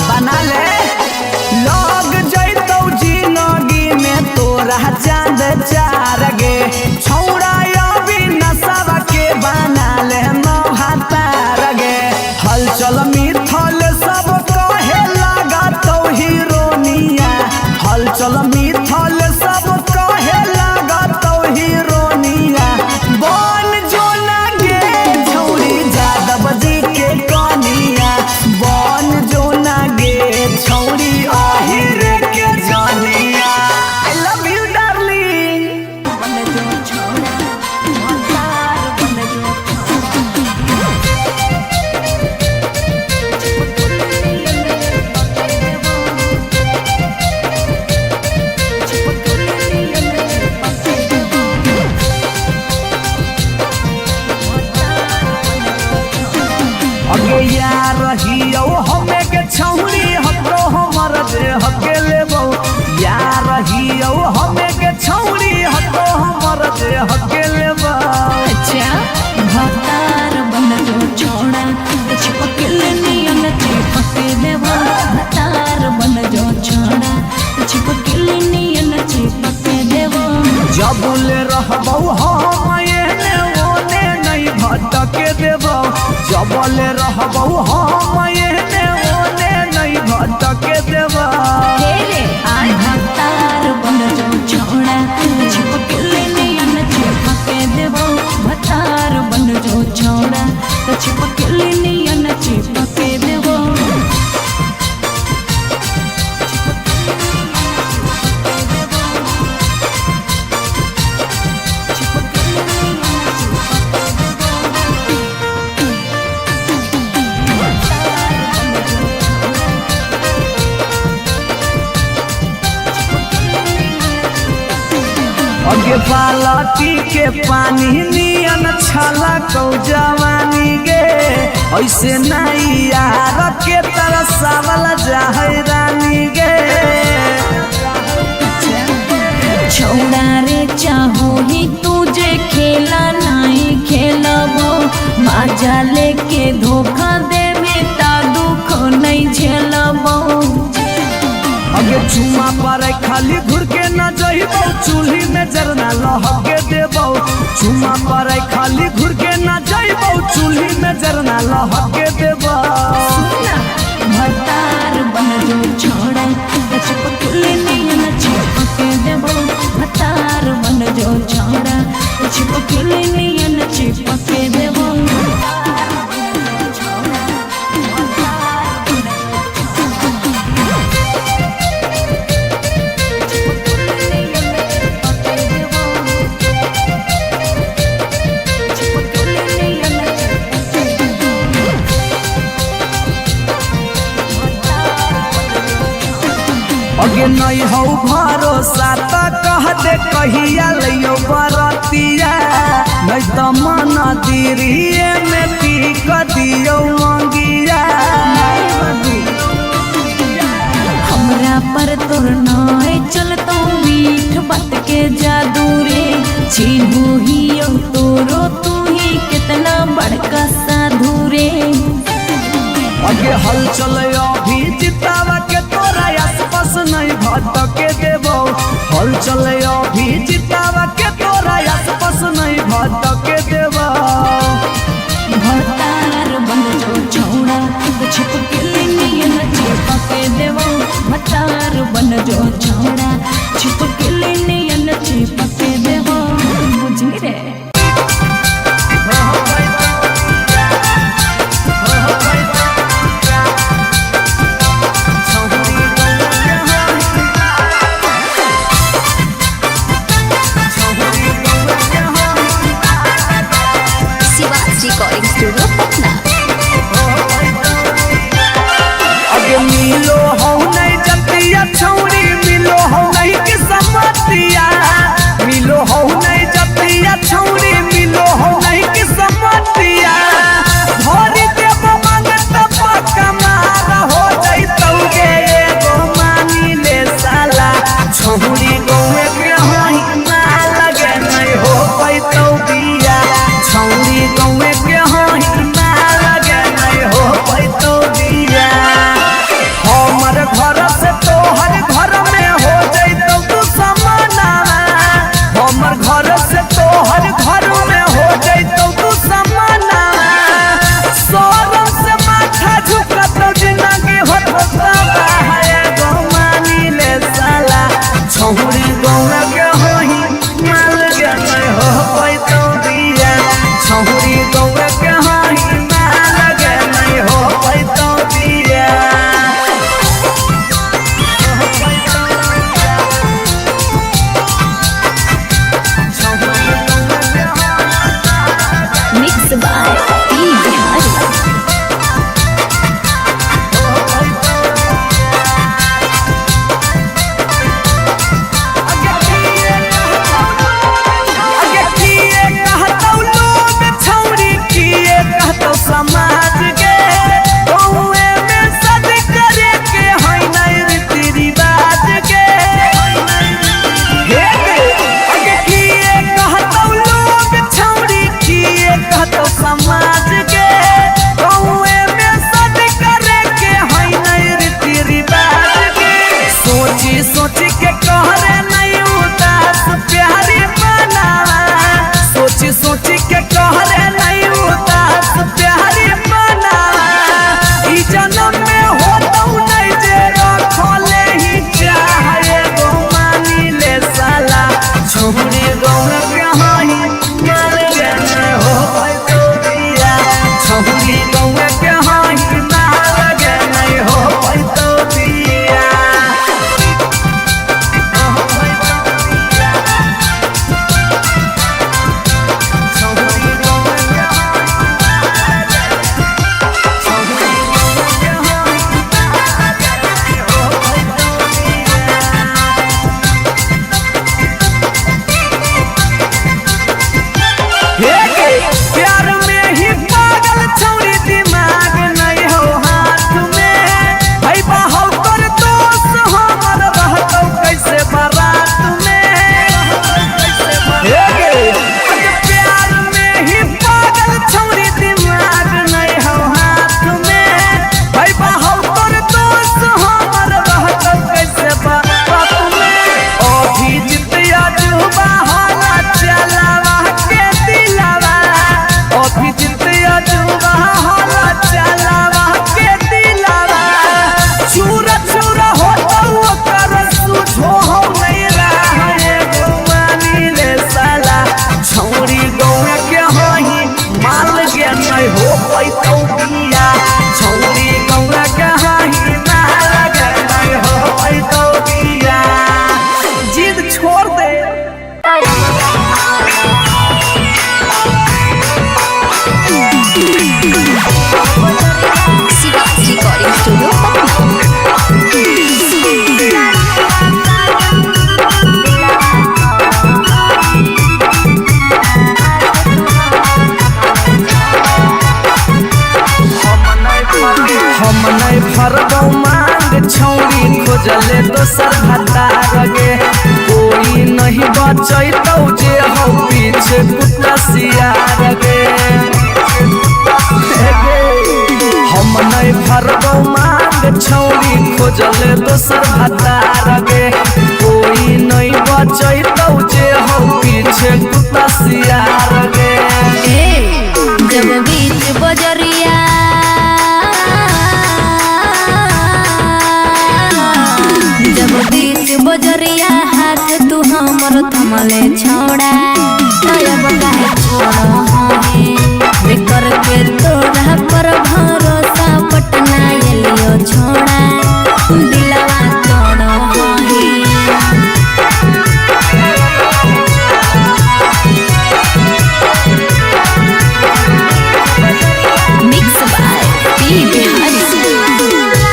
बना ले। लग जैतौ जिंदगी में तोरा चांद चार गे, छौड़ा अभी नसवा के बना लेना भातार गे। हलचल मिथल सब कहे लागतौ हीरोनिया, हलचल मिथल सब कहे लागतौ हीरोनिया। बन जोना गे छौरी यादव जी के कनिया, बन जोना गे छौरी रे के जनिया। I love you darling. बन जो छोड़ा मजार बन जो अगे यार रहियो हमे के छौरी हतो हमर जे हके लेबौ, यार रहियो हमे के छौरी हतो हमर जे हके लेबौ। अच्छा भतार बन जो छोड़ा चिपकल नियन चिपके देवा, भतार बन जो छोड़ा चिपकल नियन चिपके देवा। जबले रहबौ हम एने ओने नहीं भटके देबौ, जबले रहबौ हम एने ओने नहीं भटके देबौ। तेरे आय भतार बन जो छोड़ा चिपकल नियन चिपके देवा, भतार बन जो छोड़ा चिपकल नियन चिपके देवा। भतार अगे बालटी के पानी नियन छला कौ जवानी गे ऐसे नहीं यार के तरह सावल जाहे रानी गे छौड़ा रे चाहो ही तुझे खेला नहीं खेलबो मजा लेके धोखा देवे ता दुख नहीं झेलबो अगे चुमा पर खाली घुर के न जइबो चूल्ही में जरना लहके देबो चुमा पर खाली घुर के न जइबो चूल्ही में जरना लहके देबो भतार बन जो छोड़ा चिपकले नहीं न चिपके देबो भतार बन जो छोड़ा चिपकले नहीं न चिपके देबो अगे नहीं हो भरोसा त कह दे कहिया लियो बरतिया नहीं तो मन दिरिए में पीक दियो मंगिया हमरा पर तोर नाय चलतो मीठ बात के जादू रे छीनू ही तोरो तू ही कितना बड़का साधु रे अगे हल चले अभी जितावा के तोरा आसपास नहीं भटके देबो हल चले अभी जितावा के तोरा आसपास नहीं भटके देबो भतार बन जो छौड़ा छिपकली नियन चिपके देबो भतार बन जो छौड़ा छिपकली नियन चिपके देबो बुझी रे रिकॉर्डिंग स्टूडियो पटना। अगे मिलो हो नहीं जतिया छौरी मिलो हो नहीं किस्मतिया मिलो हो नहीं जतिया छौरी मिलो हो नहीं किस्मतिया भरी देबो मांगत पक्का मार हो जइतौगे एगो मानी ले साला छौरी गौए के होई ना लगे नहीं हो पैतौ बिया छौरी गौए के होई ना लगे नहीं हो पैतौ बिया हमर घर से तोहर घर में हो जइतौ तू समाना हमर घर से तोहर घर में हो जइतौ तू समाना सोरम से माथा झुकत जिंदगी होत है गो मानी ले साला छौरी गौना के होई माल के नहीं हो पैतौ बिया छौरी गौना के होई माल के नहीं हो पैतौ बिया मिक्स बाय पी बिहारी। अगे किए कहतौ लोग छौरी किए कहतौ समाज के गौए में सद करे के है नहीं रीति रिवाज के हे अगे किए कहतौ लोग छौरी किए कहतौ समाज के गौए में सद करे के है नहीं रीति रिवाज के सोची सोची के कहरे नहीं उदास प्यारी बनावा सोची सोची के कहरे नहीं उदास प्यारी बनावा ई जन्म में होतौ नहीं जे रखले ही चाहे गो मानी ले साला छौरी गौर के हाई माल के नहीं हो पैतौ बिया छौरी गौर के हाई माल के नहीं हो पैतौ बिया दोसर भतार गे कोई नहीं बचैतौ जे हो पीछे कुत्ता सियार गे हम नहीं भरबौ मांग छौरी खोजले दोसर भतार गे कोई नहीं बचैतौ जे हो पीछे कुत्ता सियार गे जब बीच बजरिया जब बीच बजरिया हाथ तू हमर थमले छोड़ा तब काहे छोड़ो है करके तोरा पर भरोसा पटना एलियो छोड़ा दिलवा तोड़ो मिक्स बाय पी बिहारी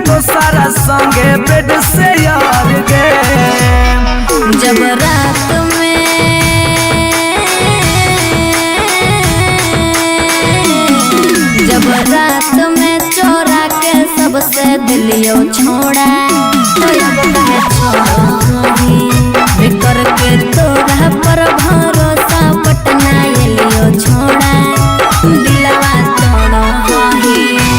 संगे बेड से यार गे जब रात में चोरा के सबसे दिलियो छोड़ा करके तोरा पर भरोसा पटना एलियो छोड़ा दिलवा तोड़ो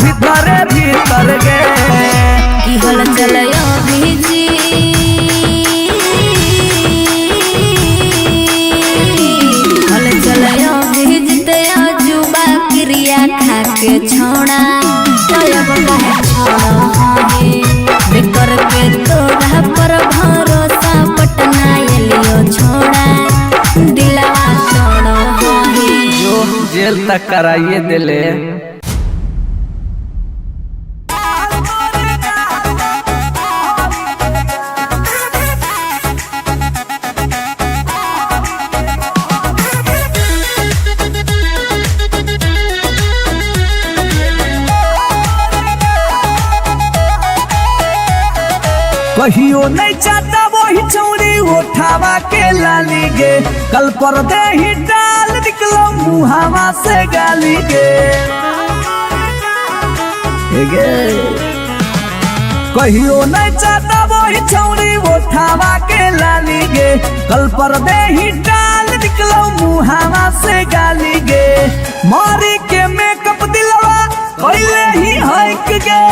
भीतर भीतर गे की हल चलयो भीजी हल चलयो भीजते जुबा क्रिया खा के छोड़ा तब काहे छोड़ो है करके तोरा पर भरोसा पटना एलियो छोड़ा दिलवा तोड़ो है जो जेल तक कराइए दिले कहियो नहीं चाहता वही चौड़ी उठावा के लाली गे कल पर दे ही डाल निकलो मुहावा से गाली गे कहियो नहीं चाहता वही चौड़ी उठावा के लाली गे कल पर दे ही डाल निकलो मुहावा से गाली गे मारी के मेकअप दिलवा पहले ही हक गे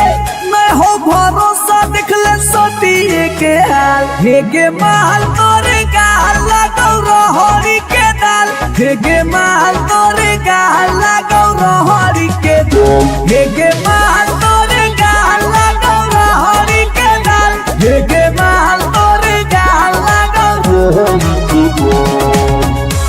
मैं हो भरोसा दिखले सोटिए के हाल हे गे माल तोरे गाल लगौ रहरी के दाल हे गे माल तोरे गाल लगौ रहरी के दाल हे गे माल तोरे गाल लगौ रहरी के दाल हे गे माल तोरे गाल लगौ रहरी के दाल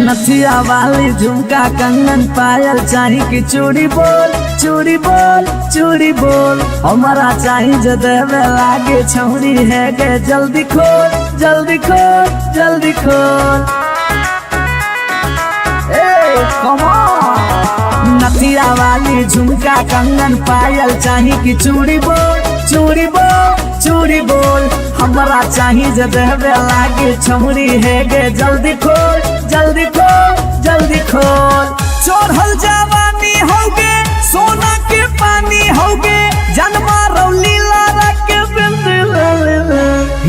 नथिया वाली झुमका कंगन पायल चाही की चूड़ी बोल चूड़ी बोल चूड़ी बोल हमारा चाही जो देवे लागे छौरी है गे जल्दी खोल जल्दी खोल जल्दी खोल ए कम ऑन नथिया वाली झुमका कंगन पायल चाही कि चूड़ी बोल चूड़ी बोल चूड़ी बोल हमरा चाही जे देवे लागे छौरी है गे जल्दी खोल जल्दी खोल जल्दी खोल। चढ़ल जवानी होगे सोना के पानी होगे जन्मा रौली लारा के बिंद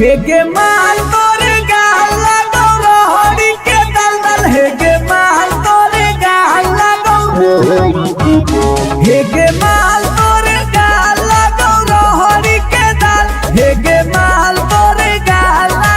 हे गे माल तोरे गाला गौरहरी के दलदल हे गे माल तोरे गाला हे गे माल तोरे गाला गौरहरी के दल हे गे माल तोरे गाला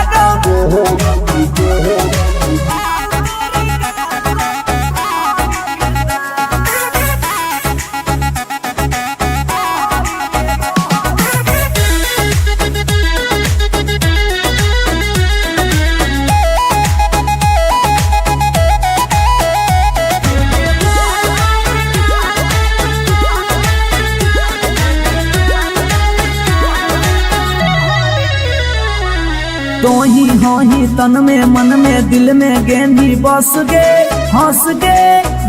तो ही हो ही तन में मन में दिल में गेंदी बस गे हंस गे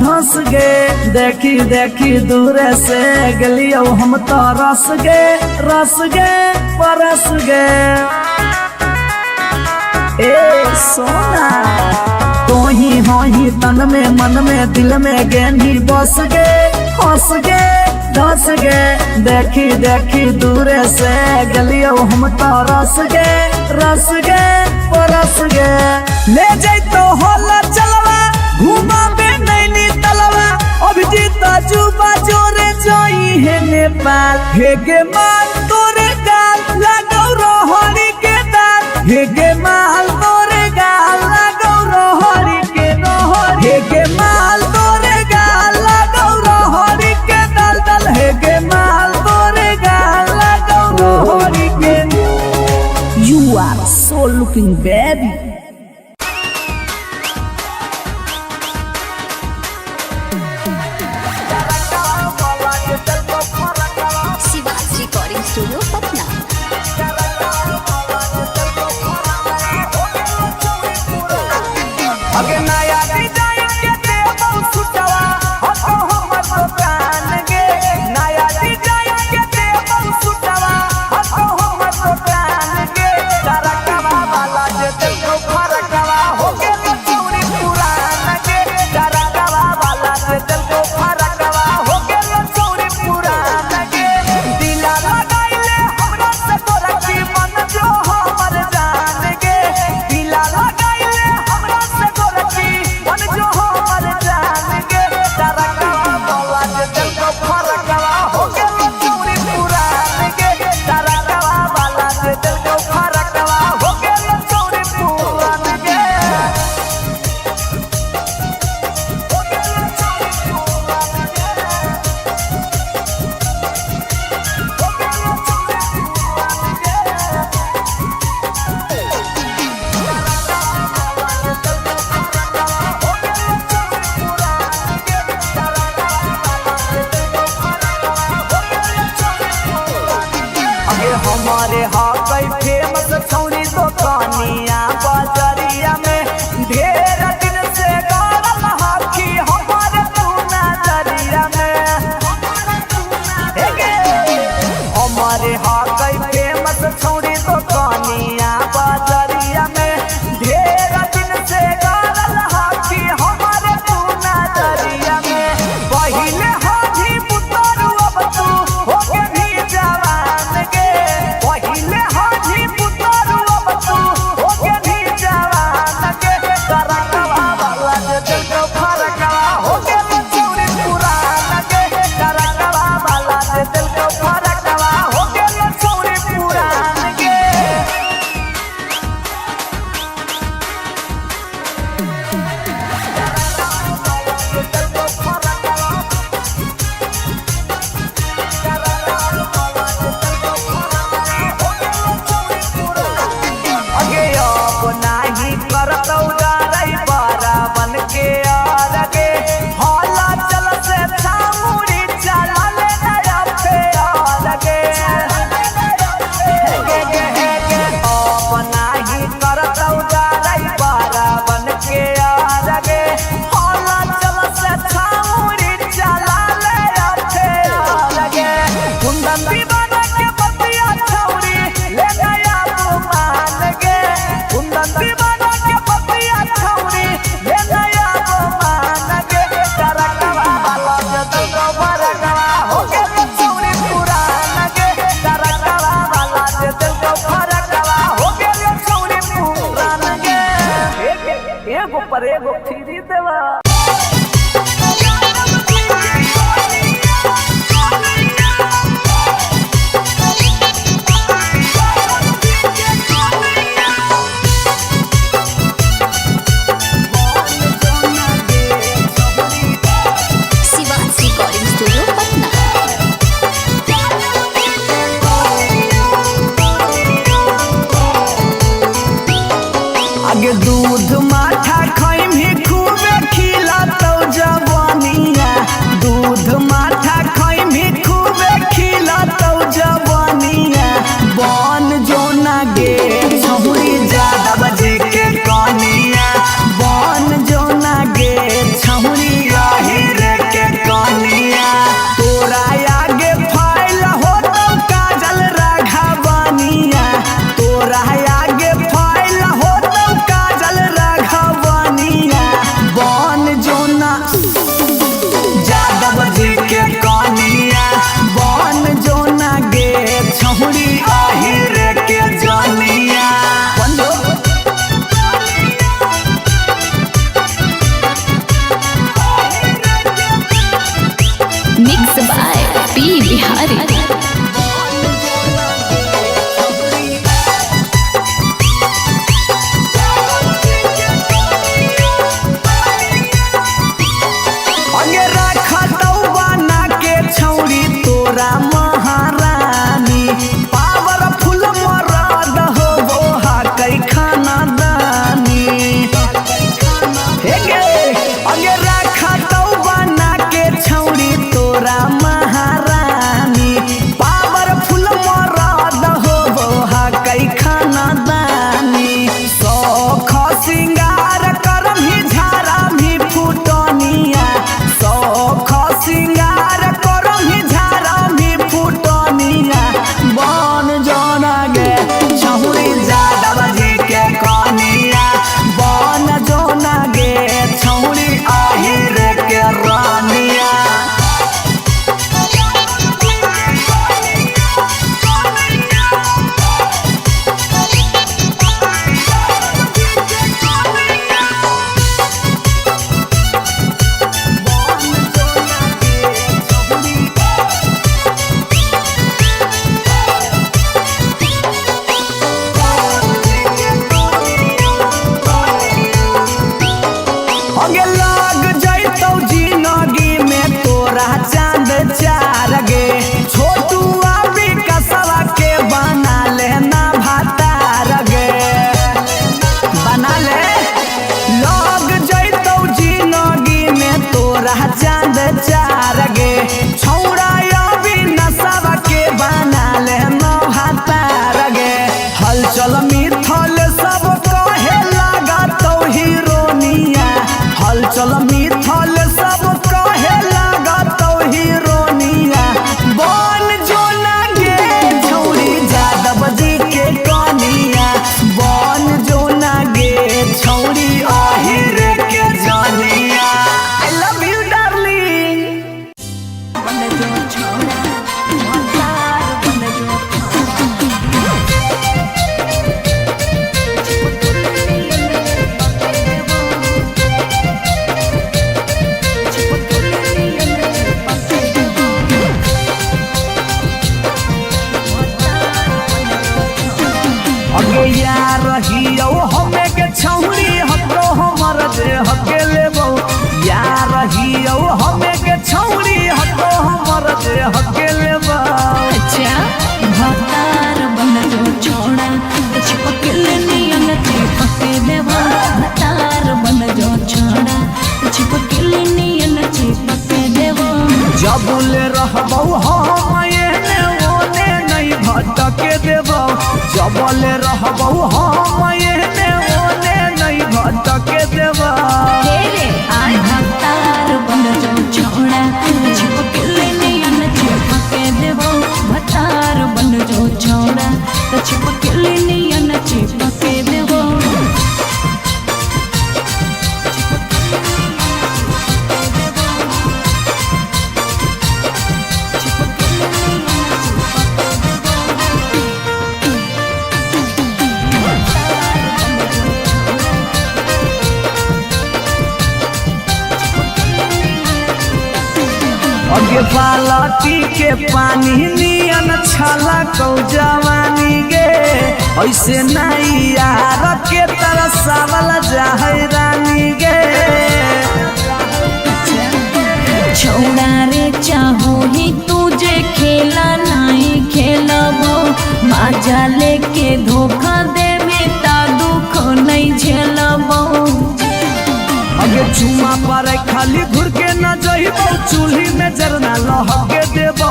धंस गे देखी देखी दूर से गलियो हम तो रस गे परस गे ए सोना। तो ही हो ही तन में मन में दिल में गेंदी बस गे हंस गे धंस गे देखी देखी दूर से गलियो हम तो रस गे परस गे ले जाई तो होला चलवा घुमा बे नैनी तलवा अभिजीत जुबा जोरे जोई है नेपाल हे गे माल तोरे गाल लगौ रोहरी के दाल हे गे माल तोरे गाल लगौ रोहरी के रोहरी हे गे माल तोरे गाल लगौ रोहरी के दल दल हे गे माल तोरे गाल लगौ रोहरी के। You are so looking baby. शिवाज रिकॉर्डिंग स्टूडियो पटना। अगे नया डिजाइन के देबो सुटवा हतो हमर दुकान गे नया डिजाइन के देबो सुटवा हतो हमर दुकान गे डरकवा वाला जे देखो फरकवा हो गे चूड़ी पुरान गे डरकवा वाला जे देखो फरकवा हो गे चूड़ी पुरान गे दिला लगाइले हमरा से तोरा की मन जो हमर जान गे दिला लगाइले हमरा से तोरा की मन जो हमर जान गे डरकवा वाला जे देखो फरकवा हो गे चूड़ी पुरान गे डरकवा वाला जे देखो फरकवा हो गे चूड़ी पुरान गे अगे हमारे हाकई फेमस छौरी दुकानिया बाजरिया में ढेर दिन से गाड़ल हाकी हमारे तू नजरिया में हे गे हमारे हाकई फेमस छौरी दुकानिया बाजरिया में ढेर दिन से गाड़ल हाकी हमारे तू नजरिया में पहिले हाथी पुतरू अब तू हो के भी जवान गे पहिले हाथी पर एगो फ्री देवा। Shivaji recording studio Patna. आगे दूध माठा खाइम ही खूबे खिला तो जवानिया, दूध माठा खाइम ही खूबे खिला तो जवानिया। बन जो ना गे छहुरी ज्यादा बजे के कनिया, बन जो ना गे छहुरी रे के कनिया। तोरा आगे फाइल हो तो काजल राघवनिया, तोरा आगे फाइल हो तो काजल राघवनिया। बन जो ना यादव जी के कनिया, बन जो ना गे छहुरी रे के जनिया। Mix by P Bihari. आगे रखा तो बना के छौरी तोरा महारानी, पावरफुल मरद हो वो हा कई खाना दानी। हे गे आगे रखा तो बना के छौरी तोरा महारानी, पावरफुल मरद हो वो हा कई खाना दानी। सौख सिंगार करम ही झारा भी फुटनिया, सौख सिंगार करम ही झारा भी फुटनिया। बन जोना गे छहुरी यादव जी के कनिया, बन जोना गे छहुरी रे के रानिया। आगे लाग जैतौ जिंदगी में तोरा चांद चार गे, छोटू अभी कसवा के बना लेना भातार गे, बना ले। लाग जैतौ जिंदगी में तोरा चांद चार गे, छौड़ा अभी नसवा के बना लेना भातार गे। हलचल मिथल सब कहे लगा तो हीरोनिया, हलचल मिथल सब कहे लगा तो हीरोनिया। बन जो ना गे छौरी यादव जी के कनिया, बन जो ना गे छौरी रे के जनिया। I love you darling. अगे यार रहियो हमें के छौरी हतो हमर दे हके लेबो, यार रहियो हमें के छौरी हतो हमर दे हके लेबो। अच्छा भतार बन जो छोड़ा चिपक नियन चिपक देवा, भतार बन जो छोड़ा चिपक नियन चिपक देवा। जबुले रहबौ हम एने ओने नहीं भटके देबौ, जबले रहबौ हम एने ओने नहीं भटके देबौ। भतार बन जो छोड़ा चिपक नियन चिपक देवा, भतार बन जो छोड़ा चिपक नियन चिपक देवा। अगे बालटी के पानी नियन छला कौ जवानी गे ऐसे नहीं यार के तरसावल जाहै रानी गे छौड़ा रे चाहो ही तुझे खेला नहीं खेलबो माजा लेके धोखा देवे ता दुख नहीं झेलबो अगे चुमा पर खाली घुर के न जइबो चूल्ही में जरना लहके देबो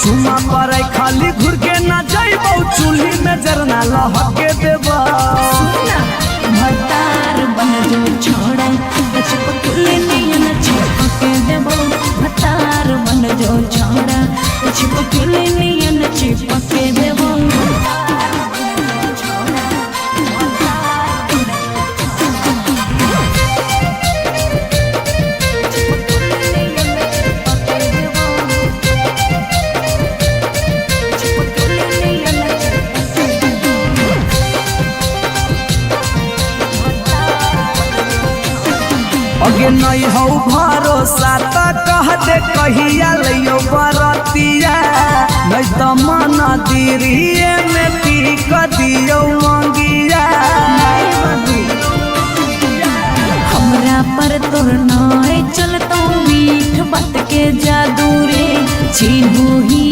चुमा पर खाली घुर के न जइबो चूल्ही में जरना लहके देबो भतार बन जो छोड़ा चिपकले नहीं न चिपके देबो भतार बन जो छोड़ा चिपकले नहीं न चिपके देबो अगे नहीं हो भरोसा त कह दे कहिया लियो बरतिया नहीं तो मन दिरिए में पीक दियो मंगिया हमरा पर तोर नाय चलतो मीठ बात के जादू रे चिन्हू ही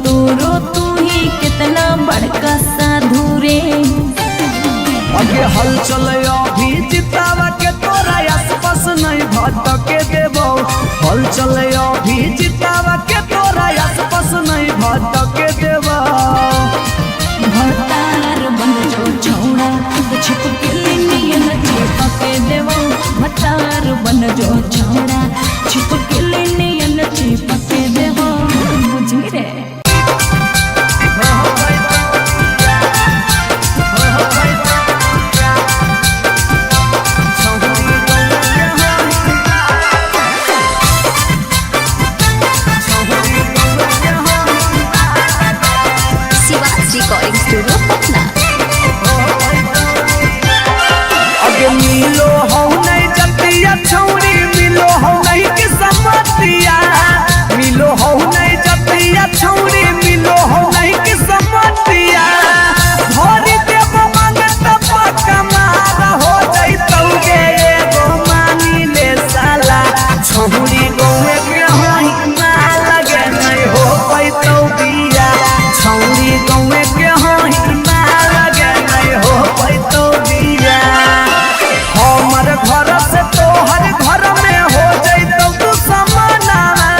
तोरो तू ही कितना बड़का साधु रे अगे हल चले अभी जितावा के तोरा आसपास नहीं भटके देबो हल चले अभी जितावा के तोरा आसपास नहीं भटके देबो भतार बन जो छोड़ा छिपकली नियन चिपके देबो भतार बन जो छोड़ा छिपकली नियन चिपके देबो बुझी रे रिकॉर्डिंग स्टूडियो पटना। अगे मिलो हो नहीं जतिया छौरी मिलो हो नहीं कि समतिया मिलो हो नहीं जतिया छौरी मिलो हो नहीं कि समतिया भरी देव मांगत पक्का मार हो जइतौ गे एगो मानी ले साला छौरी गौए के होई माल लगे नहीं हो पैतौ बिया छौरी गौए के होई माल लगे नहीं हो पैतौ बिया हमर घर से तोहर घर में हो जइतौ तू समानावा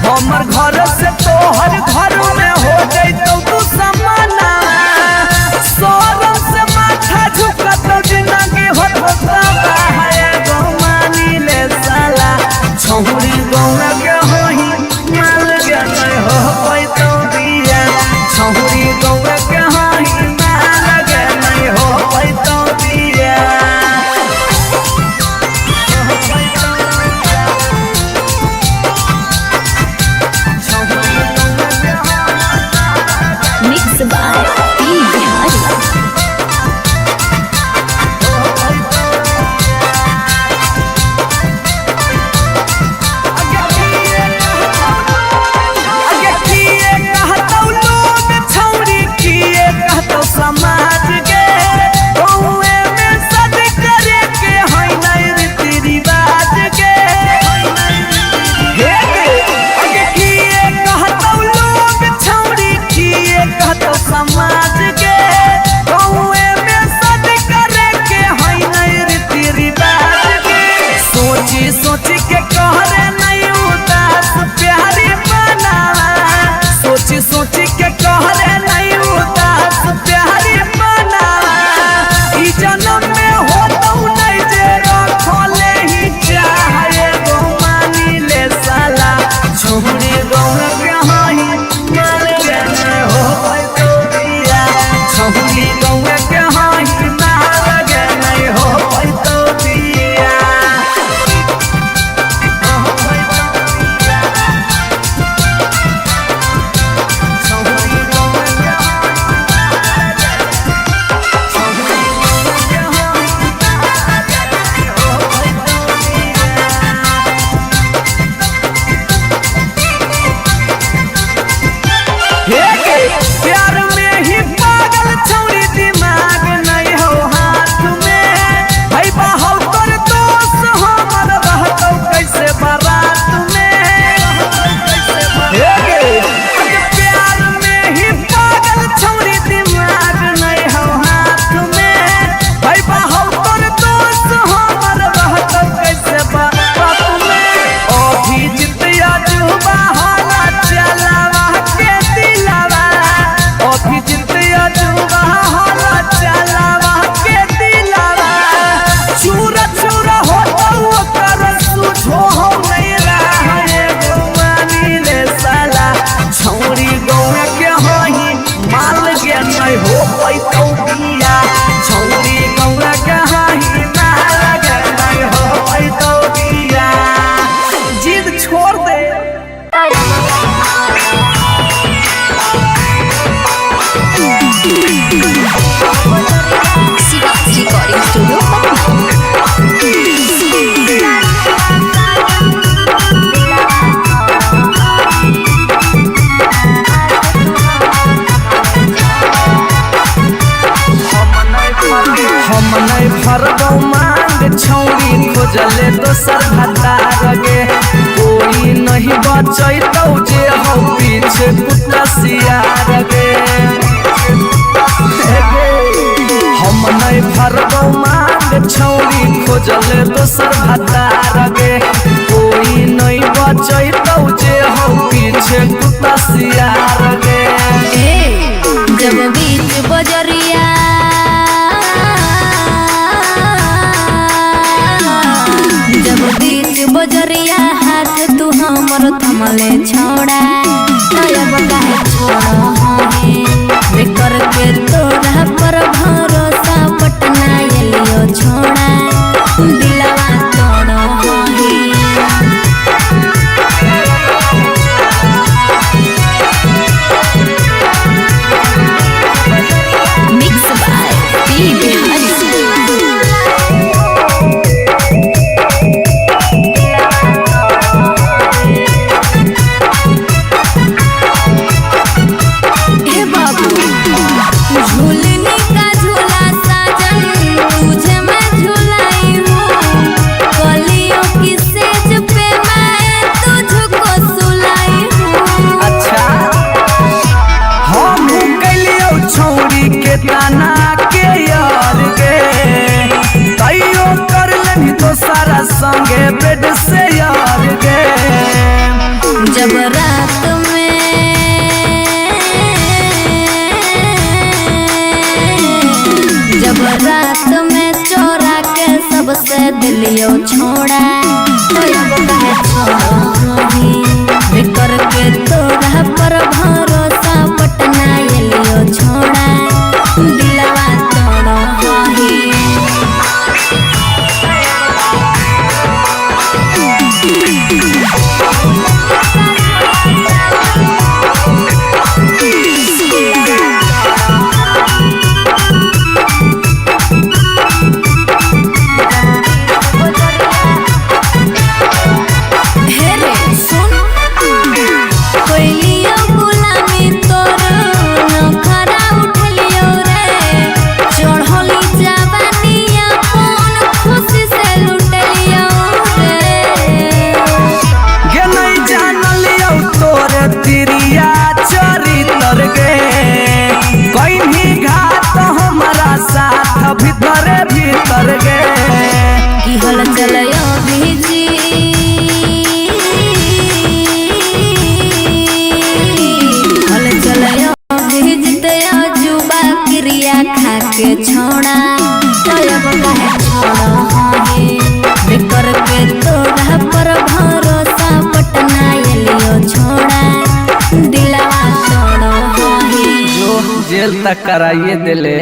हमर घर से तोहर घर में हो जइतौ तू समानावा सोरम से माथा झुकत जिंदगी होत बाबा है गो मानी ले साला छौरी गौना के होई माल के नहीं हो पैतौ बिया छौरी गौना के होई माल के नहीं हो पैतौ बिया मिक्स बाय पी बिहारी। अगे किए कहतौ लोग छौरी किए कहतौ समाज के गौए में सद करे के है नहीं रीति रिवाज के हे अगे किए कहतौ लोग छौरी किए कहतौ समाज नहीं हो पैतौ बिया छौरी गौरा कहाही ना लगे नहीं हो पैतौ बिया जिद छोड़ दे शिवाज रिकॉर्डिंग स्टूडियो पटना। हम नहीं भरबौ मांग छौरी खोजले दोसर भतार गे कोई नहीं बचैतौ जे हो पीछे कुत्ता सियार गे हम नहीं भरबौ मांग छौरी खोजले दोसर भतार गे कोई नहीं बचैतौ जे हो पीछे कुत्ता सियार गे जब बीच बजरिया जब बीच बजरिया हाथ तू हमर थमले छोड़ा तब काहे छोड़ा है करके तोरा पर भरोसा पटना एलियो छोड़ा दिलवा तोड़ो मिक्स बाय पी बिहारी। झूलने का झूला साजन तुझे मैं झूलाई हूँ कलियों की सेज पे मैं तुझको सुलाई हूँ। अच्छा हम कलियो छौरी के ताना के यार गे तैयो कर लेनी तो सारा संगे बेड से यार गे जब रात में चोरा के सबसे दिलियो छोड़ा तब काहे छोड़ी करके तोरा पर भरोसा पटना एलियो छोड़ा दिलवा तोड़ो भीतर गे की हल चलयो भीजी हल चलयो भीजते जुबा क्रिया खा के छोड़ा तब काहे छोड़ो करके तोरा पर भरोसा पटना एलियो छोड़ा दिलवा तोड़ो जो जेल तक कराइए दिले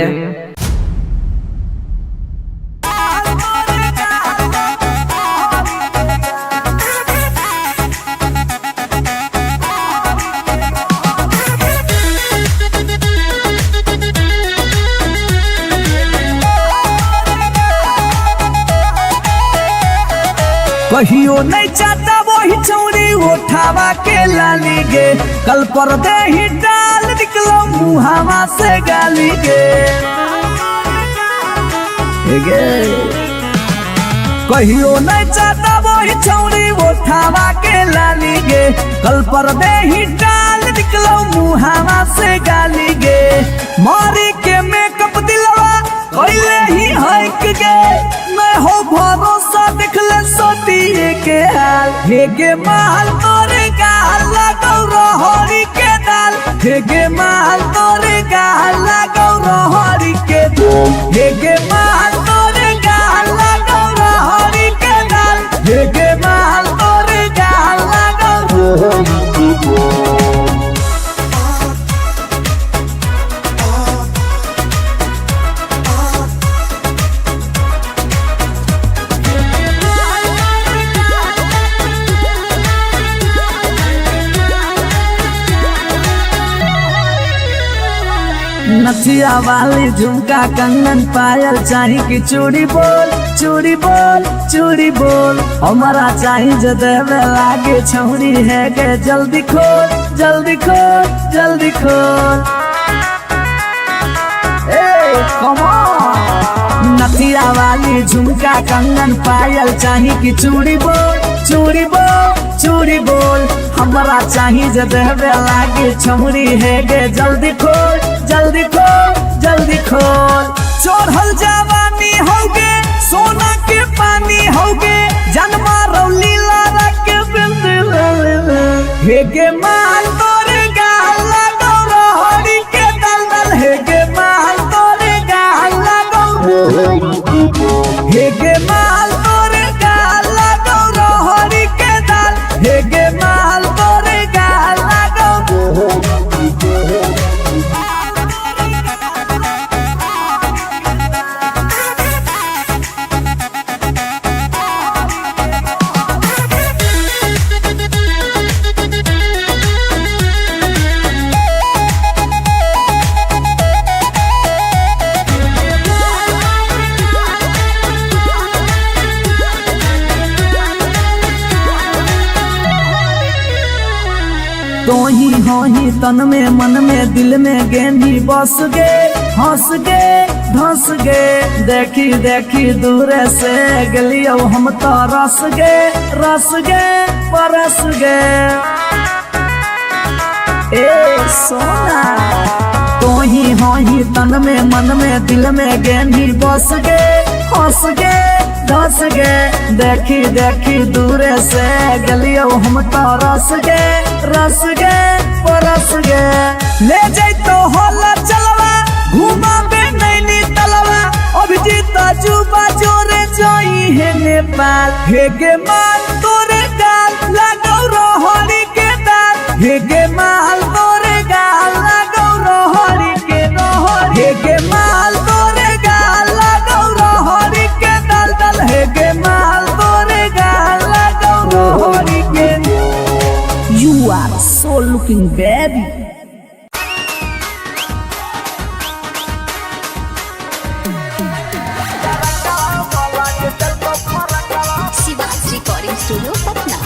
कहियो नहीं चाहता वही चौड़ी उठावा के लाली गे कल पर दे ही डाल निकलो मुहावा से गाली गे कहियो नहीं चाहता वही चौड़ी उठावा के लाली गे कल पर दे ही डाल निकलो मुहावा से गाली गे मारी के मेकअप दिलवा कोइले ही हक गे मैं हो भरोसा दिखले सोटिए के हाल हे गे माल तोरे गाल लगौ रहरी के दाल हे गे माल तोरे गाल लगौ रहरी के दाल हे गे माल तोरे गाल लगौ रहरी के दाल हे गे माल तोरे गाल लगौ रहरी के दाल नथिया वाली झुमका कंगन पायल चाही कि चूड़ी बोल चूड़ी बोल चूड़ी बोल हमारा चाही जो देवे लागे छौरी है गे जल्दी खोल जल्दी खोल जल्दी खोल। Come on! नथिया वाली झुमका कंगन पायल चाही कि चूड़ी बोल चूड़ी बोल चूड़ी बोल हमारा चाही जो देवे लागे छौरी है गे जल्दी खोल जल्दी खोल जल्दी खोल। चढ़ल जवानी होगे सोना के पानी होगे जन्मा रौली लारा के बिंद हे गे माल तोरे गाला गौरहरी के दलदल हे गे माल तोरे गाला हे गे माल तोरे गाला गौरहरी के दल हे गे माल तोरे गाला तो ही हो ही तन में मन में दिल में गेंदी बस गे हंस गे धंस गे देखी देखी दूर से गलियो हम तो रस गे परस गे ए सोना। तो ही हो ही तन में मन में दिल में गेंदी बस गे हंस गे धंस गे देखी देखी दूर से गलियो हम तो रस गे परस गे। ले जाई तो होला चलवा घुमा बे नैनी तलवा अभिजीत जुबा जोरे जोई है नेपाल हे गे माल तोरे गाल लागौ रोहरी के दाल हे गे माल तोरे गाल लागौ रोहरी के रोहरी हे गे माल तोरे गाल लागौ रोहरी के दल दल हे गे माल तोरे गाल लागौ रोहरी के। You are so looking baby. शिवाज रिकॉर्डिंग स्टूडियो पटना।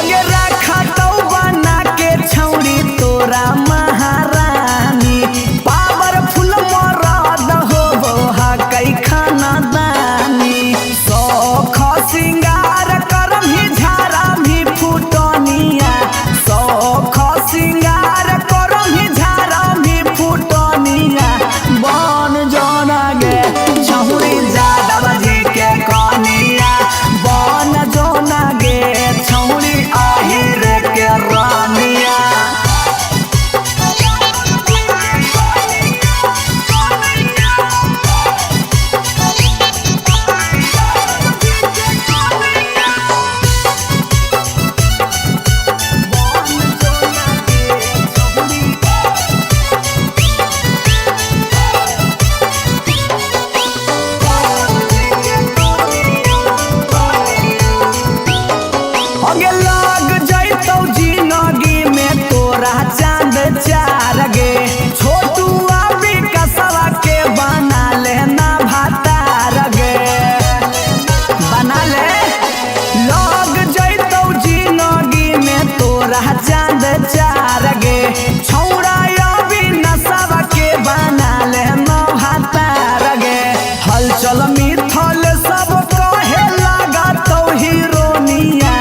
अगे रखा तो बना के छौड़ी तोरा महारानी पावरफुल मरद हो हा कई खाना दानी सौख सिंगार करम ही झारा भी फुटनिया सौख सिंगार करम ही झारा भी फुटनिया बन जोना गे छौड़ी जादव जी के कनिया बन जोना गे छौड़ी आहिर के रानिया अगे लग जैतौ जिंदगी में तोरा चांद चार गे छोटू अभी कसवा के बना लेना भातार गे बना ले लग जैतौ जिंदगी में तोरा चांद चार गे छौड़ा अभी नसवा के बना लेना भातार गे हलचल मिथल सब कहे लगा तो हीरोनिया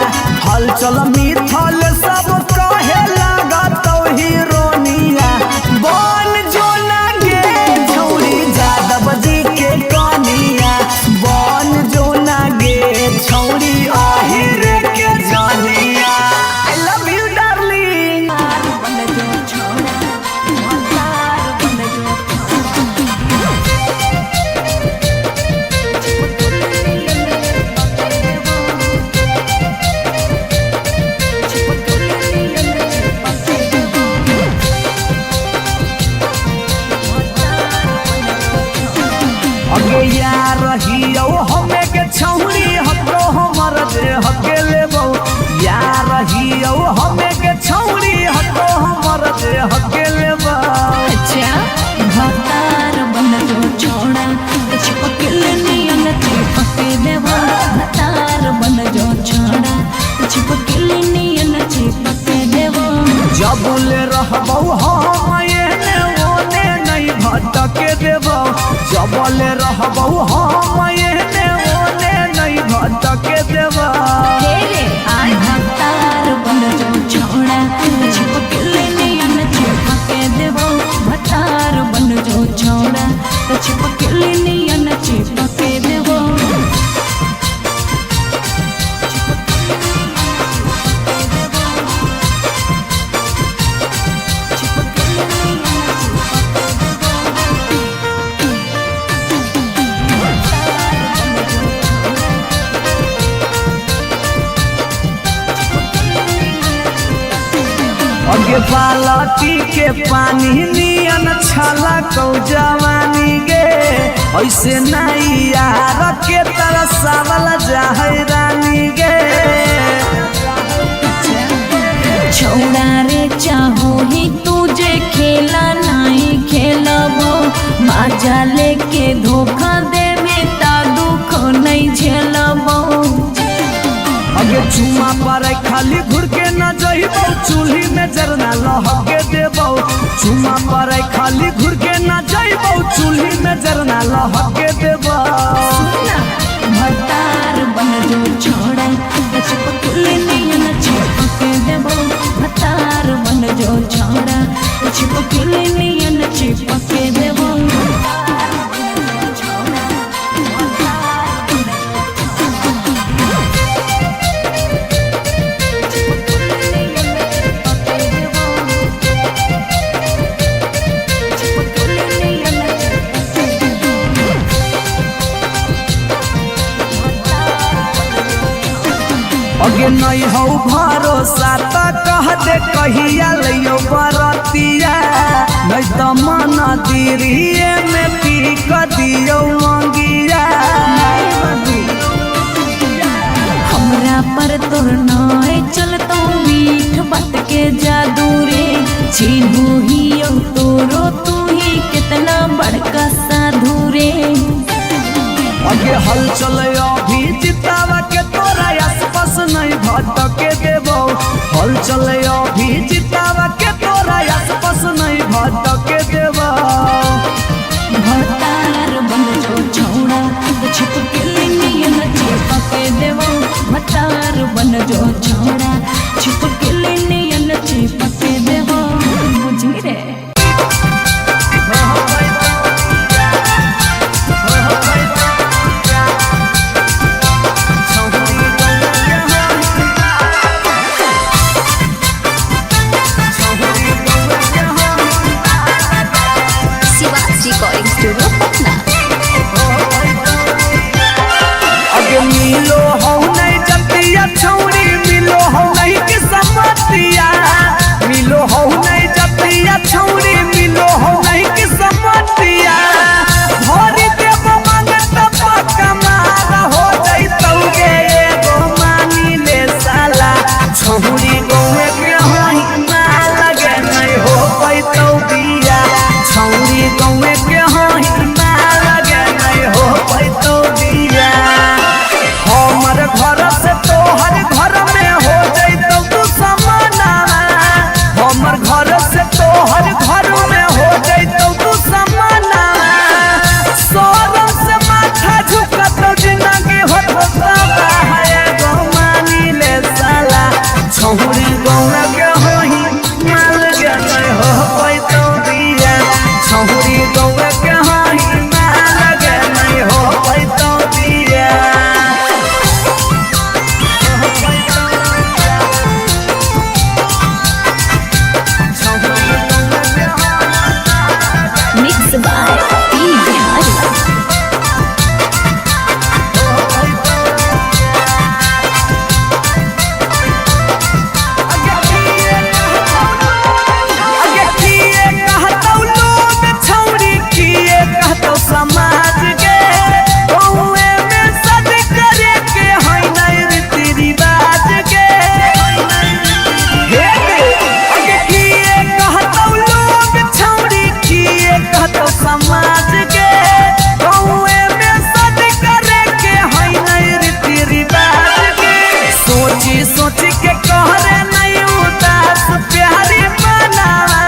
हलचल मिथल सब कहे लगा तो हीरोनिया बन जोना गे छौड़ी जादव जी के कनिया बन जोना गे छौड़ी आहिर के जानिया आई लव यू डार्लिंग बन जो छोड़ा मतार बन जो अगे यार रहियो हमे के छौड़ी हको हमर जे हके लेबो यार रहियो हमे के छौड़ी हको हमर जे हके लेबो अच्छा भतार बन जो छोड़ा चिपकल नियन चिपके देवा भतार बन जो छोड़ा चिपकल नियन चिपके देवा जबले रहबो हम एने ओने नहीं भटके देबो जबले रहबो हम एने ओने नहीं भटके देबो तेरे आय भतार बन जो छोड़ा चिपकल नियन चिपके देवा भतार बन जो छोड़ा चिपकल नियन चिपके देवा अगे बालटी के पानी नियन छला कौ जवानी गे ऐसे नहीं यार के तरह सावल जाहै रानी गे छोड़ा रे चाहो ही तुझे खेला नहीं खेलबो मजा लेके धोखा देवे ता दुख नहीं झेलबो अगे चुमा पर खाली घुर के न जइबो चूल्ही में जरना लहके देबो चुमा पर खाली घुर के न जइबो चूल्ही में जरना लहके देबो भतार बन जो छोड़ा चिपकल नियन चिपके देबो भतार बन जो छोड़ा चिपकल नियन चिपके देबो अगे नहीं हो भरोसा त कह दे कहिया लियो बरतिया नहीं तो मन दिरिए में पी क दियो मंगिया हमरा पर तोर नाय चलतो मीठ बात के जादू रे चिन्हू ही तोरो तू ही कितना बड़का साधु रे अगे हल चल अभी जितावा के तोरा आसपास नहीं भटके देबो चंचल अभी जितावा के तोरा आसपास नहीं भटके देवा। भतार बन जो छौड़ा छिप के नियन चिपके देवो। भतार बन जो छौड़ा छिप के नियन चिपके देवो। बुझी रे रिकॉर्डिंग स्टूडियो पटना। अगे मिलो हो नहीं जतिया छौरी मिलो हो नहीं कि समतिया। मिलो हो नहीं जतिया छौरी मिलो हो नहीं कि समतिया। भरी देव मांगत पक्का मारा हो जैतौ गे एगो मानी ले साला। छौरी गौए के हई ना लगे नहीं हो पैतौ बिया। छौरी गौए के हई ना लगे नहीं हो पैतौ बिया। हमर घर से तोहर घर में हो जैतौ तू समाना। हमर घर से तोहर घर में हो जैतौ तू समाना। सोरम से माथा झुकतौ जिंदगी होता है गो मानी ले साला। छौरी गौए के हई ना लगे नहीं हो पैतौ बिया। छौरी गौए के हई ना लगे नहीं हो पैतौ बिया। Mix by P Bihari. अगे किए कहतौ लोग छौरी किए कहतौ समाज के। गौए में सद करे के हई नहीं रीति रिवाज के। अगे किए कहतौ लोग छौरी किए कहतौ समाज के। गौए में सद करे के हई नहीं रीति रिवाज के। सोची सोची के कहरे नहीं उदास प्यारी बनावा।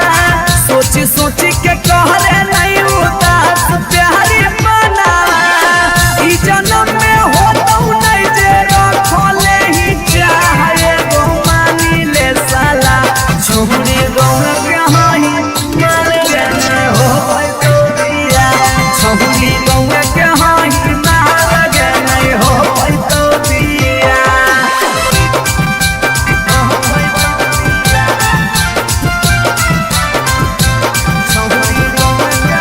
सोची सोची के कहरे नहीं उदास प्यारी बनावा। ई जन्म में होतौ नहीं जे रखले ही चाहे गो मानी ले साला। छौरी गौए के हई माल गे नहीं हो पैतौ बिया। छौरी गौए के हई ना लगे नहीं हो पैतौ बिया। छौरी गौए के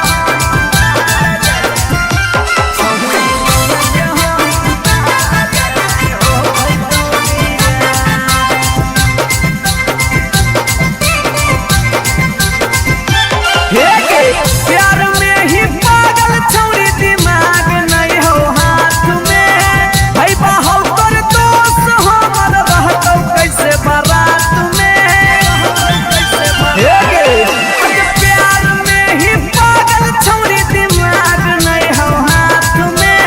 छौरी गौए के हई ना लगे नहीं हो पैतौ बिया। प्यार में ही पागल छौरी दिमाग नहीं हो हाथ में। भाई बाहौ कर दोस्त हमर रहतौ कैसे बारात में। प्यार में ही पागल छौरी दिमाग नहीं हो हाथ में।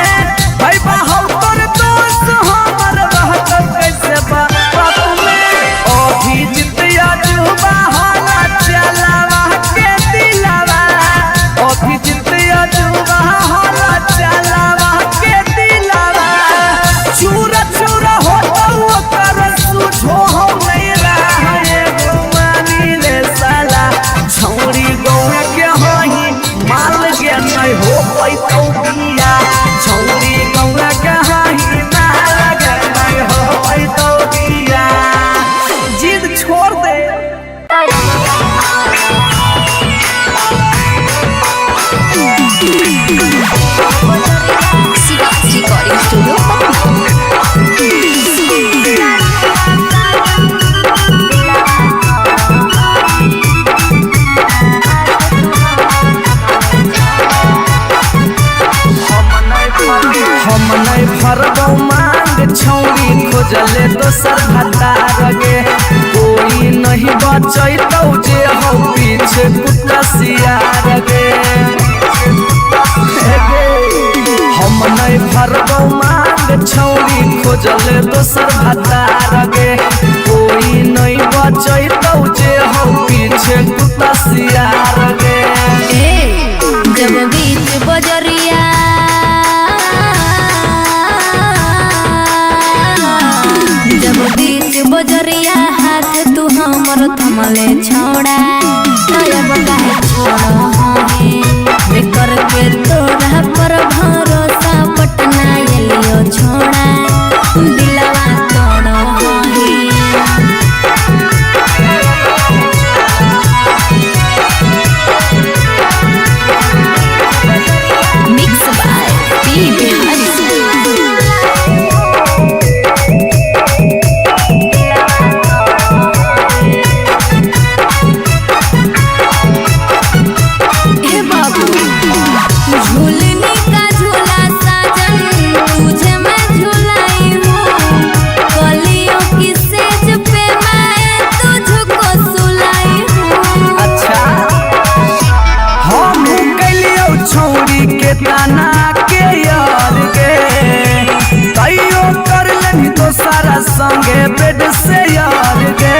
भाई बाहौ कर दोस्त हमर रहतौ कैसे बारात में। अभी जितिया जुबा होला चलावा के दिलावा। अभी जितिया जुबा होला चलावा के दिलावा। चूरा चूरा होतौ ओकर सुझो हो नहीं रहा गो मानी ले साला। छौरी गौए के हई माल गे नहीं हो पैतौ बिया। छौरी गौए के हई ना लगे नहीं हो पैतौ बिया। जिद छोड़ दे। रिकॉर्डिंग स्टूडियो हम नहीं फरगौ मांग छौरी खोजले दोसर भतार गे। कोई नहीं बचैतौ जे हो पीछे कुत्ता सियार गे। हम नहीं फरगौ मांग छौरी खोजले दोसर भतार गे। कोई नहीं बच कमले छोड़ा तब काहे छोड़ो है बेकर के तोरा पर भरोसा पटना एलियो छोड़ा दिलवा तोड़ो है Mixed by P. Bihari. हे बाबू झूलने का झूला साजन तुझे मैं झूलाई हूँ कलियों की सेज पे मैं तुझको सुलाई हूँ। अच्छा हम कलियो छौरी के ताना के यार गे कहियो कर लेनी तो सारा संगे बेड से यार गे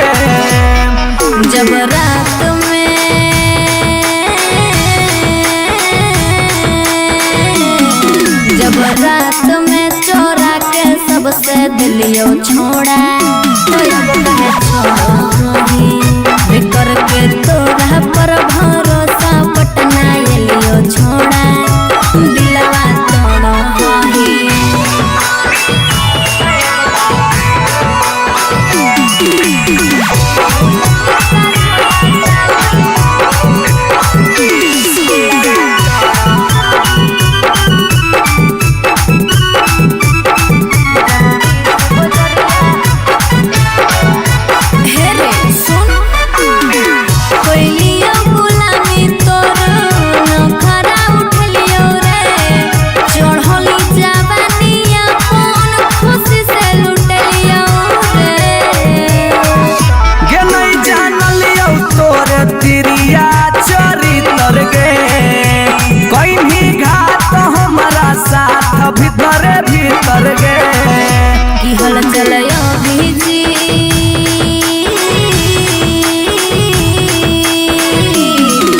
जब रात में चोरा के सबसे दिलियो छोड़ा तब काहे छोड़ो ही बेकर के तोरा पर भरोसा पटना एलियो छोड़ा दिलवा तोड़ो ही हे रे सुन कोइलियो गुलामी तोर नखरा उठलियो रे चढ़ली जवानिया कौन खुशी से लुटलियो रे गे नहीं जानलियो तोरे तिरिया चरितर गे कहीं घाट हमारा साथ भीतर भीतर गे की हल चलयो भीजी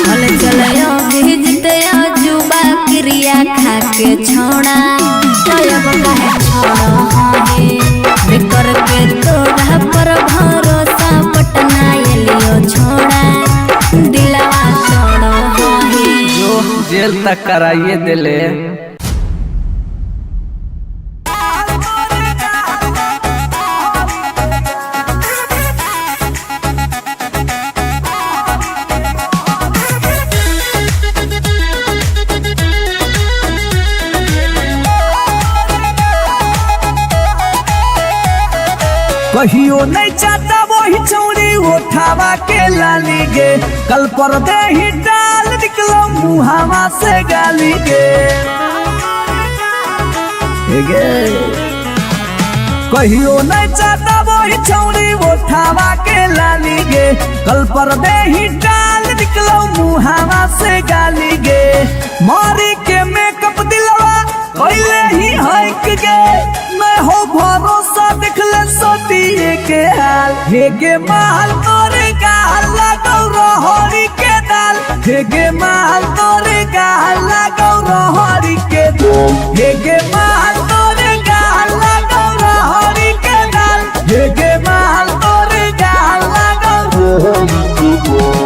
हल चलयो भीजते जुबा क्रिया खा के छोड़ा तब काहे छोड़ो है बेकर के तोरा पर भरोसा पटना एलियो छोड़ा दिलवा तोड़ो है जो जेल तक कराइए दिले कहियो नहीं चाहता वही चौड़ी उठावा के लाली गे कल पर दे ही डाल निकलो मुहावा से गाली गे कहियो नहीं चाहता वही चौड़ी उठावा के लाली गे कल पर दे ही डाल निकलो मुहावा से गाली गे मारी के मेकअप दिलवा कोइले ही हक गे मैं हो भरोसा दिखले सोतिए के हाल हे गे माल तोरे गाल लगौ रहरी के दाल हे गे माल तोरे गाल लगौ रहरी के दाल हे गे माल तोरे गाल लगौ रहरी के दाल हे गे माल तोरे गाल लगौ रहरी के दाल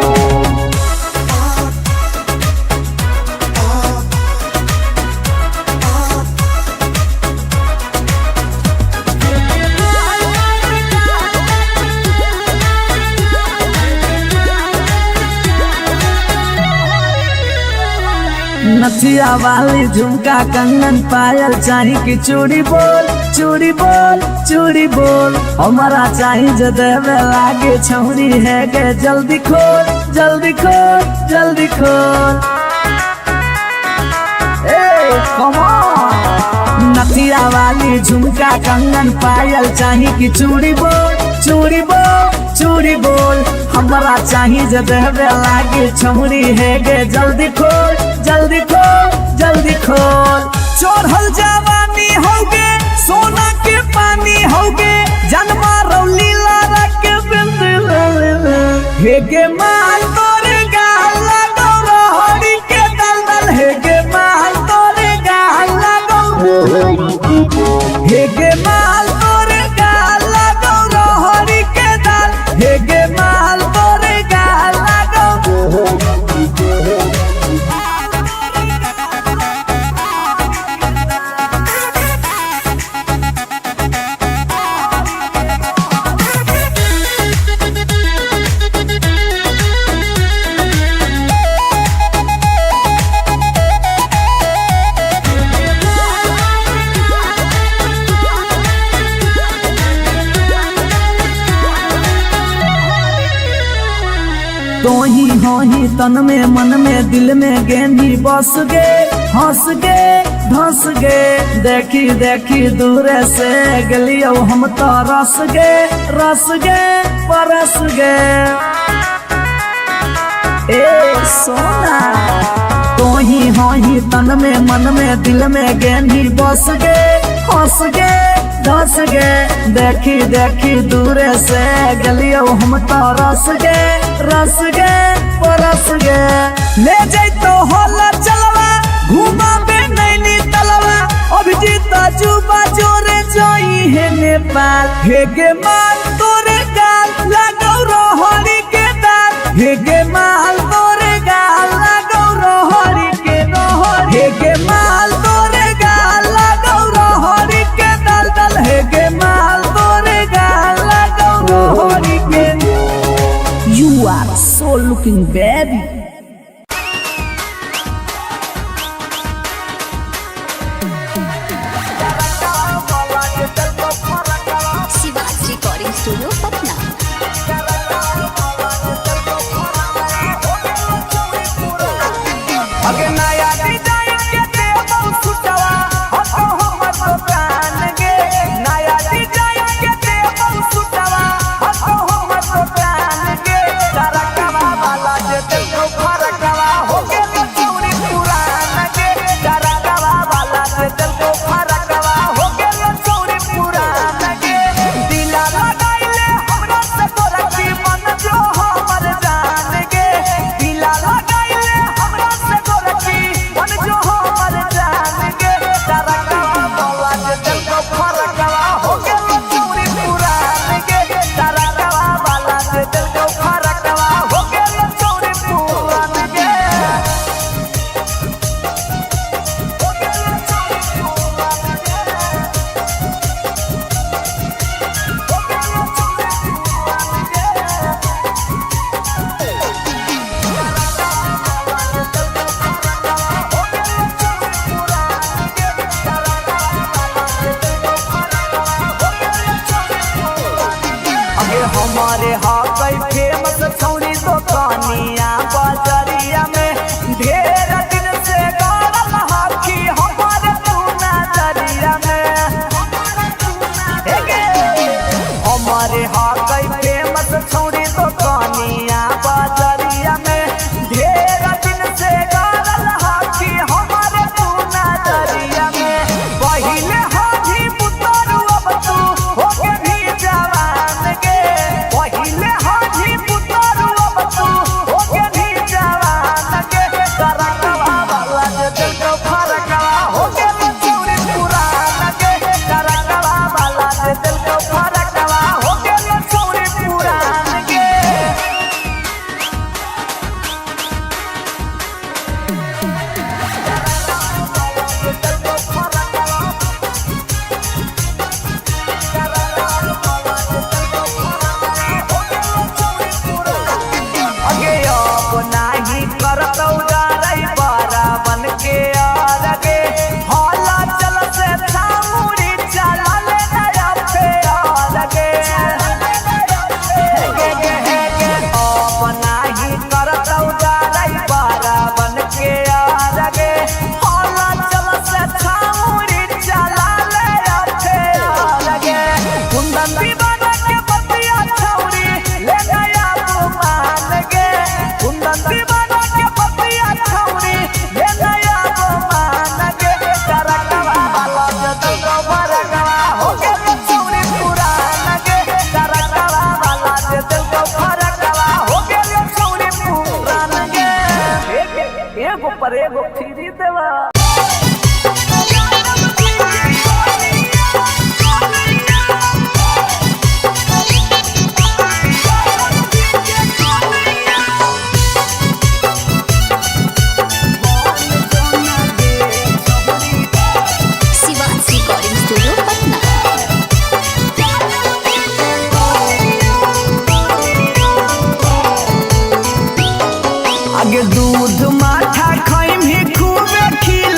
नथिया वाली झुमका कंगन पायल चाही की चूड़ी बोल चूड़ी बोल चूड़ी बोल हमारा चाही जो देवे लागे छौरी है गे जल्दी खोल जल्दी खोल जल्दी खोल नथिया वाली झुमका कंगन पायल चाही की चूड़ी बोल चूड़ी बोल चूड़ी बोल हमारा चाही जो देवे लागे छौरी है गे जल्दी खोल जल्दी खोल जल्दी खोल चढ़ल जवानी होगे सोना के पानी होगे जन्मा रौली लारा के बिंद हे गे माल तोरे गाल लगौ रहरी के दल दल हे गे माल तोरे गाल लगौ हे गे माल तोरे गाल लगौ रहरी के दल हे गे माल तोरे तो ही हो ही तन में मन में दिल में गेंदी बस गे हंस गे धस गे देखी देखी दूर से गलियो हम तो रस गे परस गे ए सोना तो ही हो ही तन में मन में दिल में गेंदी बस गे हंस गे धस गे देखी देखी दूर से गलियो हम तो रस गे परस गे ले जैतो होला चलवा घुमा बे नैनी तलवा अभिजीत जुबा जोरे जोई है नेपाल हे गे माल तोरे गाल लगौ रोहरी के दाल हे गे माल तोरे गाल लगौ रोहरी के हे गे माल तोरे गाल लगौ रोहरी के दल हे गे माल तोरे गाल लगौ रोहरी के You are so looking baby. शिवाज रिकॉर्डिंग स्टूडियो पटना। अगे नया डिजाइन के देबो सुटवा हतो हमर दुकान गे नया डिजाइन के देबो सुटवा हतो हमर दुकान गे तरकवा वाला जे देखो फरकवा हो गेल चौरी पुरान गे तरकवा वाला जे देखो फरकवा हो गेल चौरी पुरान गे दिला लगाइले हमरा से तोरा की मन जो हमर जान गे दिला लगाइले हमरा से तोरा की मन जो हमर जान गे तरकवा वाला जे देखो फरकवा हो गेल चौरी पुरान गे तरकवा वाला जे देखो फरकवा हो गेल चौरी पुरान गे हो गेल अगे हमारे हाकै फेमस छौरी दुकानिया बाजारिया में ढेर दिन से गाड़ल हाथी हमारे तू नजरिया में हमारे हाकै फेमस छौरी दुकानिया बाजारिया में ढेर दिन से गाड़ल हाथी हमारे तू नजरिया में पहिले हाथी पुतरू अब तू होके भी जवान गे पहिले हाथी पुतरू अब तू होके भी जवान गे तरकवा वाला जे देखो फरकवा हो गेल चौरी पुरान गे तरकवा वाला जे देखो फरकवा हो गेल चौरी पुरान गे अगे अब नाही करतौ डरै बरावन के आगे हला चल से छामुड़ी चलल नया फेर गे अब नाही करतौ डरै बरावन के आगे हला चल से छामुड़ी चलल नया फेर गे कुंदन दीवाना के बतिया छौरी ले नया मान गे कुंदन दीवाना के बतिया छौरी ले नया मान गे तरकवा वाला जे देखो फरकवा हो गेल चौरी पुरान गे तरकवा वाला जे देखो फरकवा हो गेल चौरी पुरान गे एगो पर एगो फ्री देवा शिवाज रिकॉर्डिंग स्टूडियो पटना। आगे दूध माठा खैम ही खूबे खिला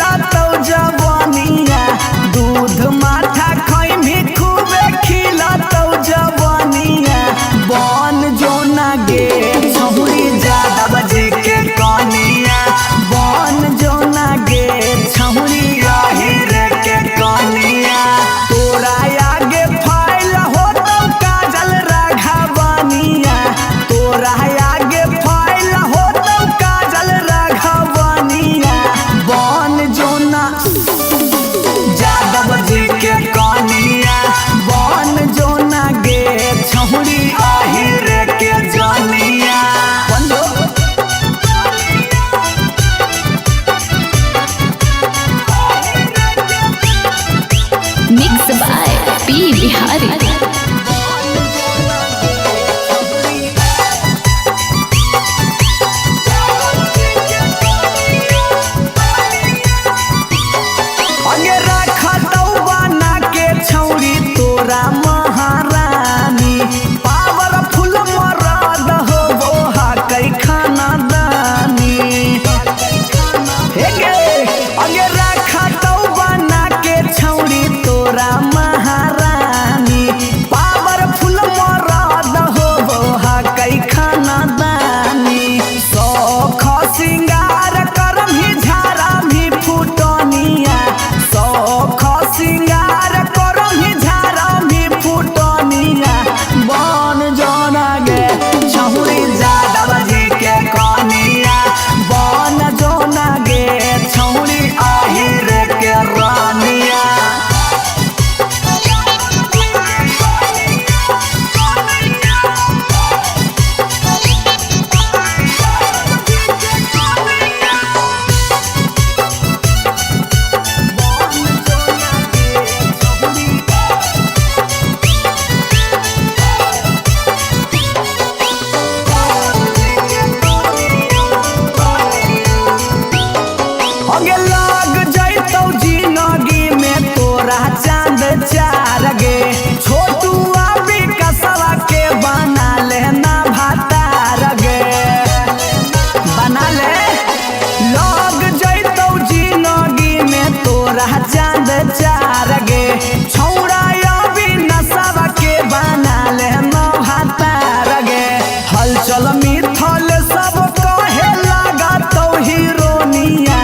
हलचल मिथल सब कहे लगा तो हीरोनिया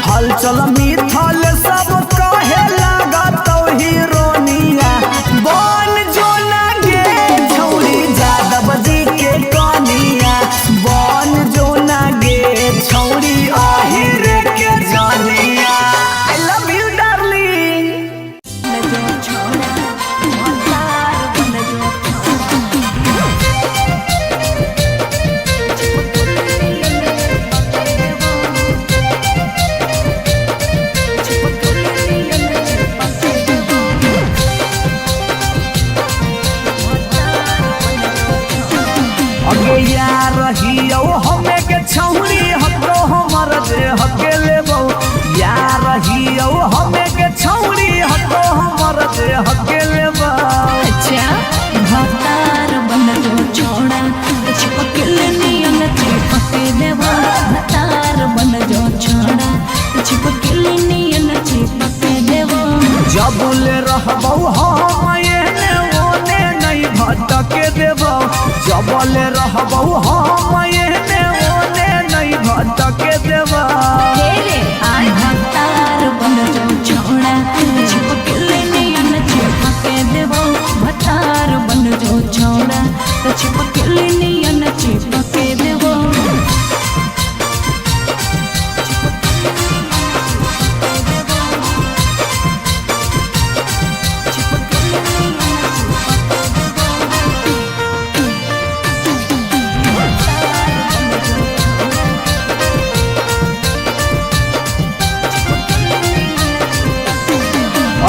हलचल मिथल सब कहे लगा तो हीरोनिया बन जो ना गे छौरी जादव जी के कनिया बन जो ना गे छौरी आहिर के जानिया आई लव यू डार्लिंग अगे यार रहियो हमें के छौरी हको हमर जे हके लेबो यार रहियो हमें के छौरी हको हमर जे हके लेबो अच्छा भतार बन जो छोड़ा चिपकल नियन चिपके देवा भतार बन जो छोड़ा चिपकल नियन चिपके देवा जबले रहबो हम एने ओने नहीं भटके देबो जबले रहबो हम एने ओने नहीं भटके देबो तेरे आय भतार बन जो छोड़ा चिपकल नियन चिपके देवा भतार बन जो छोड़ा चिपकल नियन चिपके देवा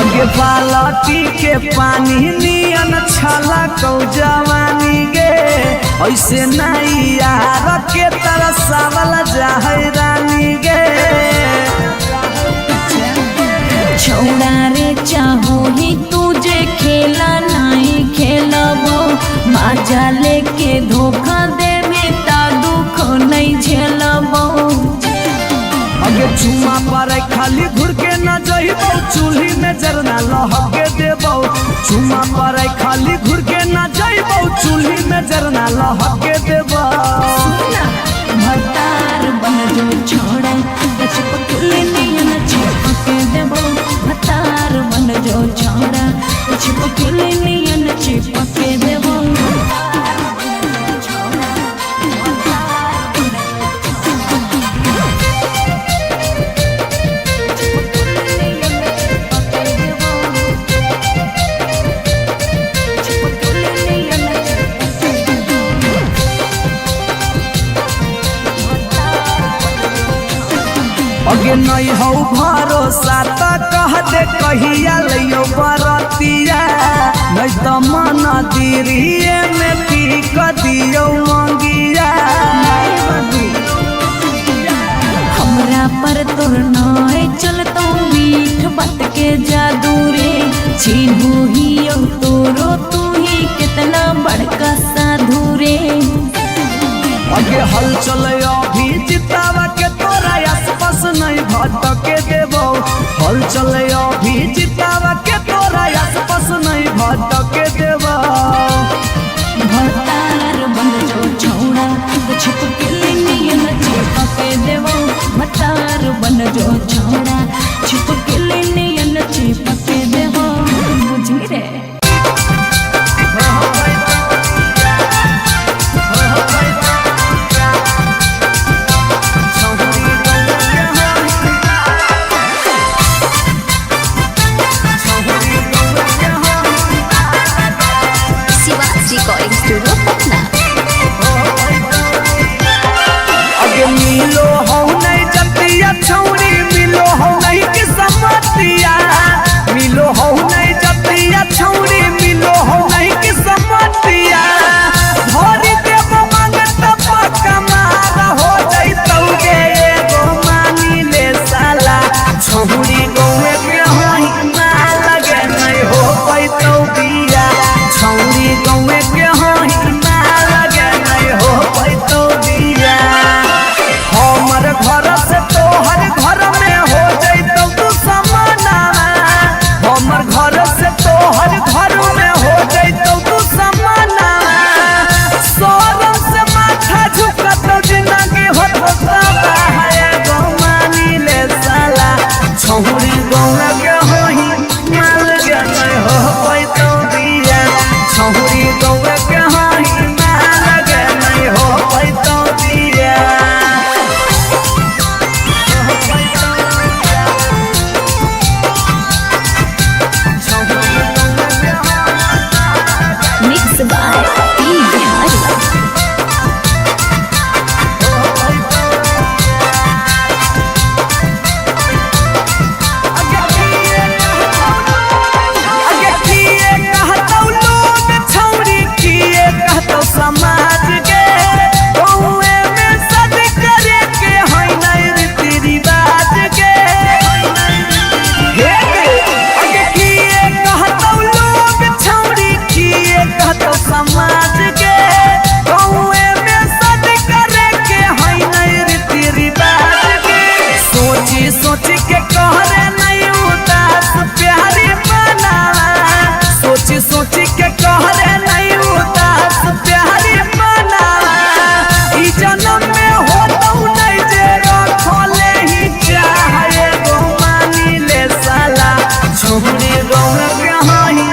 अगे बालटी के पानी नियन छला कौ जवानी गे ऐसे नहीं यार के तरसावल जाहै रानी गे छोड़ा रे चाहो ही तुझे खेला नहीं खेलबो मजा लेके धोखा देवे ता दुख नहीं झेलबो अगे चुमा पर खाली घुर के न जइबो चूल्ही में जरना लहके देबो चुमा पर खाली घुर के न जइबो चूल्ही में जरना लहके देबो भतार बन जो छोड़ा चिपकल नियन चिपके देबो भतार बन जो छोड़ा चिपकल नियन चिपके देबो अगे नहीं हो भरोसा त कह दे कहिया लियो बरतिया नहीं तो मन दिरिए में पीक दियो मंगिया हमरा पर तोर नाय चलतो मीठ बात के जादू रे चिन्हू ही तोरो तू ही कितना बड़का साधु रे अगे हलचल अभी जितावा के तोरा आसपास नहीं भटके देबो हलचल अभी जितावा के तोरा आसपास नहीं भटके देबो भतार बन जो छोड़ा चिपकल नियन चिपके देबो भतार बन जो छोड़ा चिपकल नियन चिपके देबो बुझी रे रिकॉर्डिंग स्टूडियो पटना। अगे मिलो हो नहीं जतिया छौरी मिलो हो नहीं किस्मतिया मिलो हो नहीं जतिया छौरी मिलो हो नहीं किस्मतिया भरी देव मांगत पक्का मार हो जइतौ गे एगो मानी ले साला छौरी गौए के होई ना लगे नहीं हो पैतौ बिया छौरी गौए के होई ना लगे नहीं हो पैतौ बिया हम माथा झुकत जिंदगी हो है गो मानी ले साला छौरी गौरा के होही माल के नहीं हो पैतो दिया छौरी गौरा के होही माल के नहीं हो पैतो दिया मिक्स बाय पी बिहारी। समाज के कौए में सद करे के होई नहीं रीति रिवाज के अगे किए कहतौ लोग छौरी किए कहतौ समाज के कौए में सद करे के होई नहीं रीति रिवाज के सोची सोची के कहरे नहीं उदास प्यारी बनावा सोची सोची के कहरे नहीं उदास प्यारी बनावा ई जन्म में होतौ नहीं जे रखले ही चाहे गो मानी ले साला छोड़ी गौरा के होई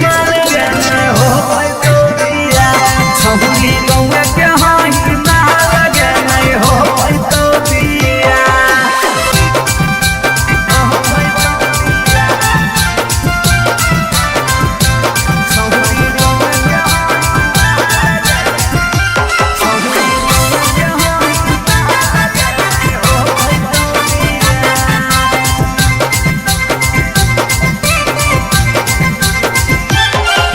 माल के नहीं हो पैतो दिया छोड़ी गौरा के होई माल के नहीं हो पैतो दिया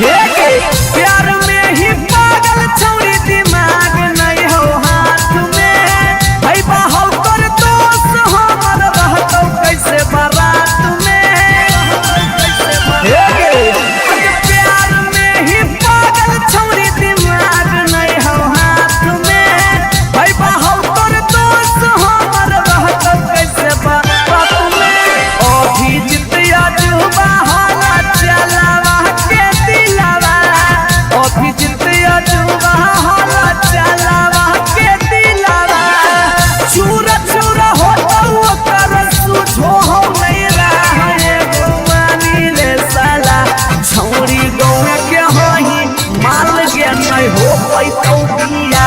प्यार में ही पागल छौरी दिमाग नहीं हो हाथ में भाई बाहर कर दोस्त हमर रहतौ कैसे बारात में प्यार में ही पागल छौरी दिमाग नहीं हो हाथ में भाई बाहर कर दोस्त हमर रहतौ कैसे बारात में अभी जितिया जुबा होला चलावा के दिलावा अभी जितिया जुबा होला चलावा के दिलावा चूरा चूरा होता ओकर सुझो हो नहीं रहा गो मानी ले साला छौरी गौरा के होही माल के नहीं हो पैतो दिया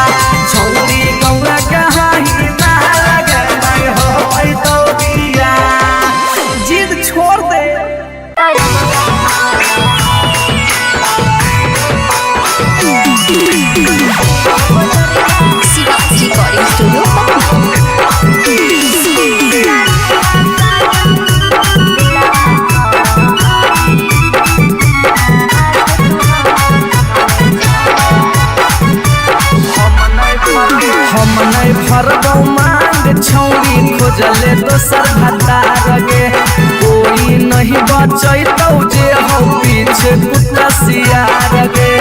छौरी गौरा के होही माल के नहीं हो पैतो दिया जिद छोड़ दे शिवाज रिकॉर्डिंग स्टूडियो पटना। हम नहीं फरगौ मांग छौरी खोजले दोसर भतार गे कोई नहीं बचैतौ जे हो पीछे कुत्ता सियार गे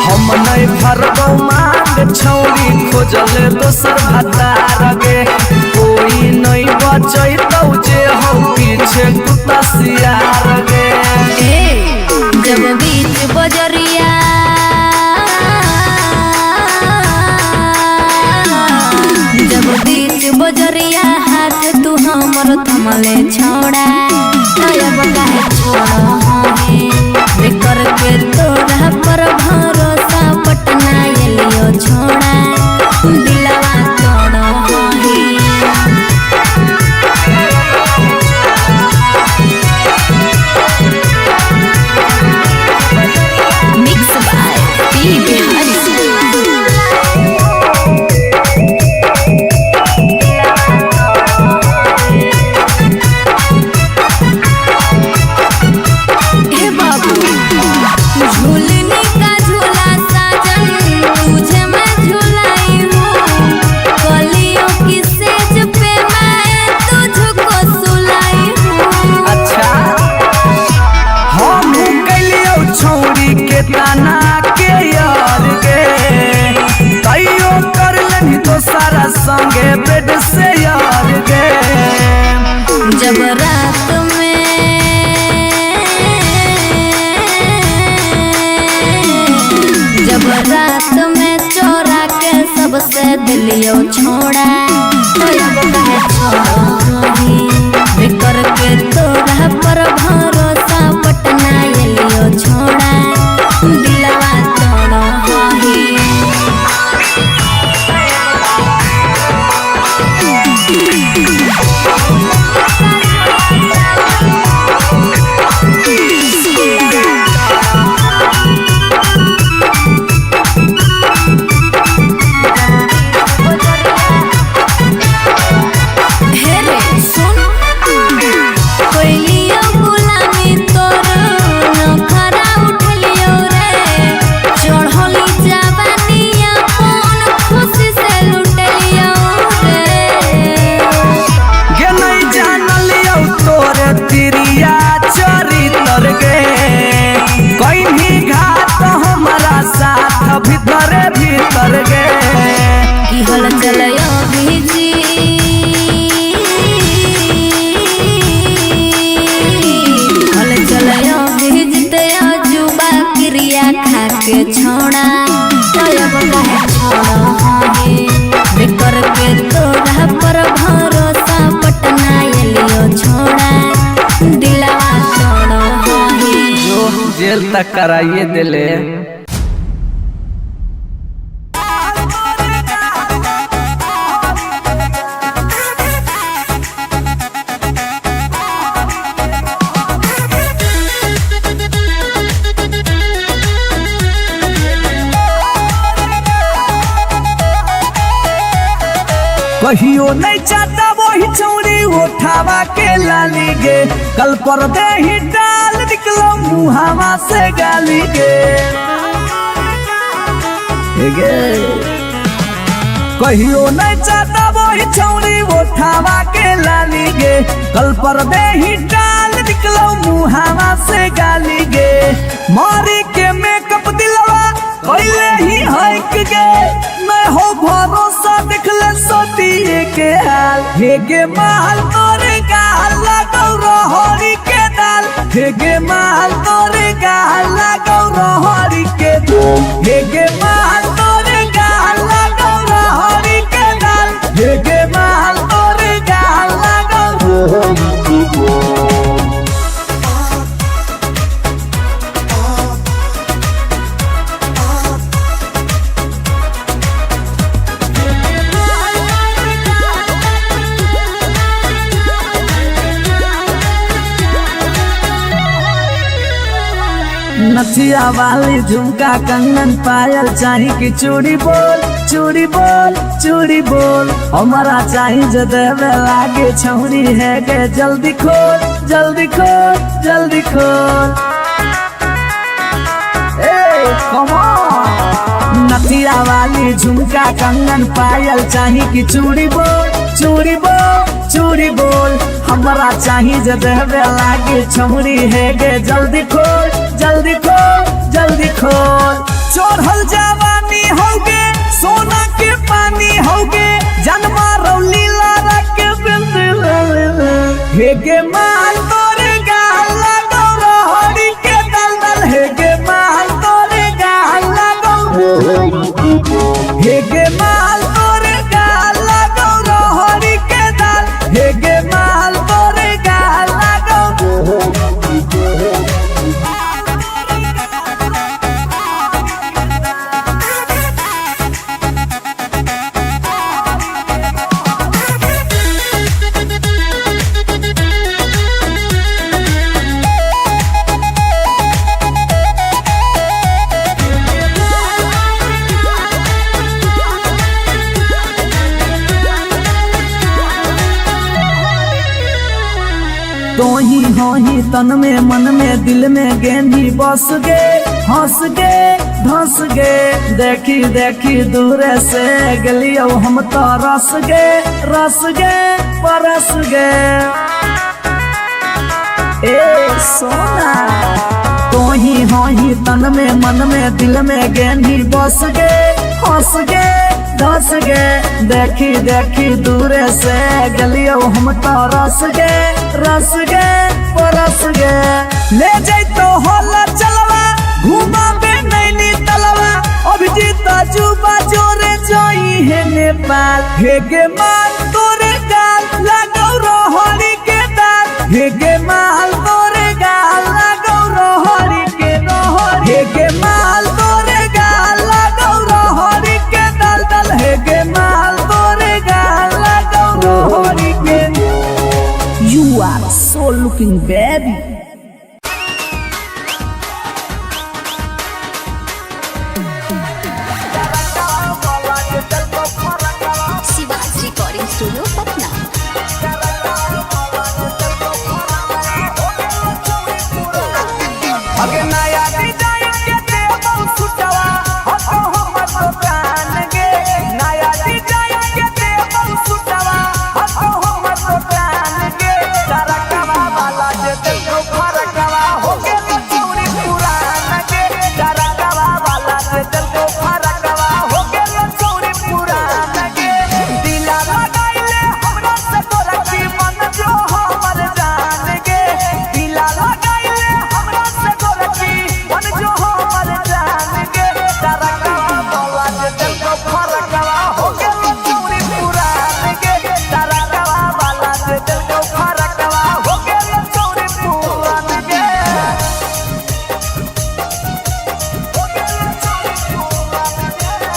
हम नहीं फरगौ मांग छौरी खोजले दोसर भतार गे कोई नहीं बचैतौ जे हो पीछे कुत्ता सियार गे जब बीच बजरिया जब बीच बजरिया हाथ तू हमर थमले छोड़ा अब काहे छोड़ है करके तोड़ा पर भरोसा पटना एलियो छोड़ा दिलवा तोड़ मिक्स बाय पी बिहारी। ताना के यार रात में चोरा के सबसे दिलियो छोड़ा करके तोरा पर भरोसा पटना एलियो छोड़ा दिलवा तोड़ा भीतर भीतर गे की हल चलयो भीजी हल चलयो भीजते जुबा क्रिया खा के छोड़ा तब कहे छोड़ा बेकर के तोरा पर भरोसा पटना एलियो छोड़ा दिलवा छोड़ा जो जेल तक कराइए दिले। कहियो नहीं चाहता वही चौड़ी उठावा के लाली गे कल पर दे ही डाल निकलो मुहावा से गाली गे कहियो नहीं चाहता वही चौड़ी उठावा के लाली गे कल पर दे ही डाल निकलो मुहावा से गाली गे मारी के मेकअप दिलवा कोइले ही हक गे मैं हो भरोसा दिखले सोतिए के हाल हेगे माल तोरे गाल लगौ रहरी के दाल हेगे माल तोरे गाल लगौ रहरी के दाल हेगे माल तोरे गाल लगौ रहरी के दाल हेगे माल तोरे गाल लगौ रहरी के दाल। नथिया वाली झुमका कंगन पायल चाही कि चूड़ी बोल चूड़ी बोल चूड़ी बोल हमारा चाही जो देवे लागे छौरी है के जल्दी खोल जल्दी खोल जल्दी खोल नथिया वाली झुमका कंगन पायल चाही कि चूड़ी बोल चूड़ी बोल चूड़ी बोल हमारा चाही जो देवे लागे छौरी है के जल्दी खोल जल्दी खोल जल्दी खोल। चोरहल जवानी होगे सोना के पानी होगे जन्मा रौली लारा के बिंद हेगे माल तोरे गाल लगौ रहरी के दलदल हेगे माल तोरे गाल लगौ हेगे माल तोरे गाल लगौ रहरी के दल हेगे माल तोरे गाल लगौ। तो ही हो ही तन में मन में दिल में गेंदी बस गे हंस गे धंस गे देखी देखी दूर से गलियो हम तो रस गे परस गे ए सोना तो ही हो ही तन में मन में दिल में गेंदी बस गे हंस गे धस गे देखी देखी दूर से गलियो हम तो रस गे परस गे ले जाई तो होला चलवा घुमा बे नैनी तलवा अभी जुबा जोरे जोई है नेपाल हेगे माल तोरे गाल लगौ रोहरी के दाल हेगे माल तोरे गाल लगौ रोहरी के रोहरी हेगे माल तोरे गाल लगौ रोहरी के दाल दाल हेगे माल तोरे गाल लगौ रोहरी के You are so looking baby शिवाज रिकॉर्डिंग स्टूडियो पटना। अगे नया डिजाइन के देबौ सुटवा हतो हमर दुकान गे नया डिजाइन के देबौ सुटवा हतो हमर दुकान गे तरकवा वाला जे देखो फरकवा हो गेल चौरी पुरान गे तरकवा वाला जे देखो फरकवा हो गेल चौरी पुरान गे दिला लगाइले हमरा से तोरा की मन जो हमर जान गे दिला लगाइले हमरा से तोरा की मन जो हमर जान गे तरकवा वाला जे देखो फरकवा हो गेल चौरी पुरान गे तरकवा वाला जे देखो फरकवा हो गेल चौरी पुरान गे हो गेल चौरी पुरान गे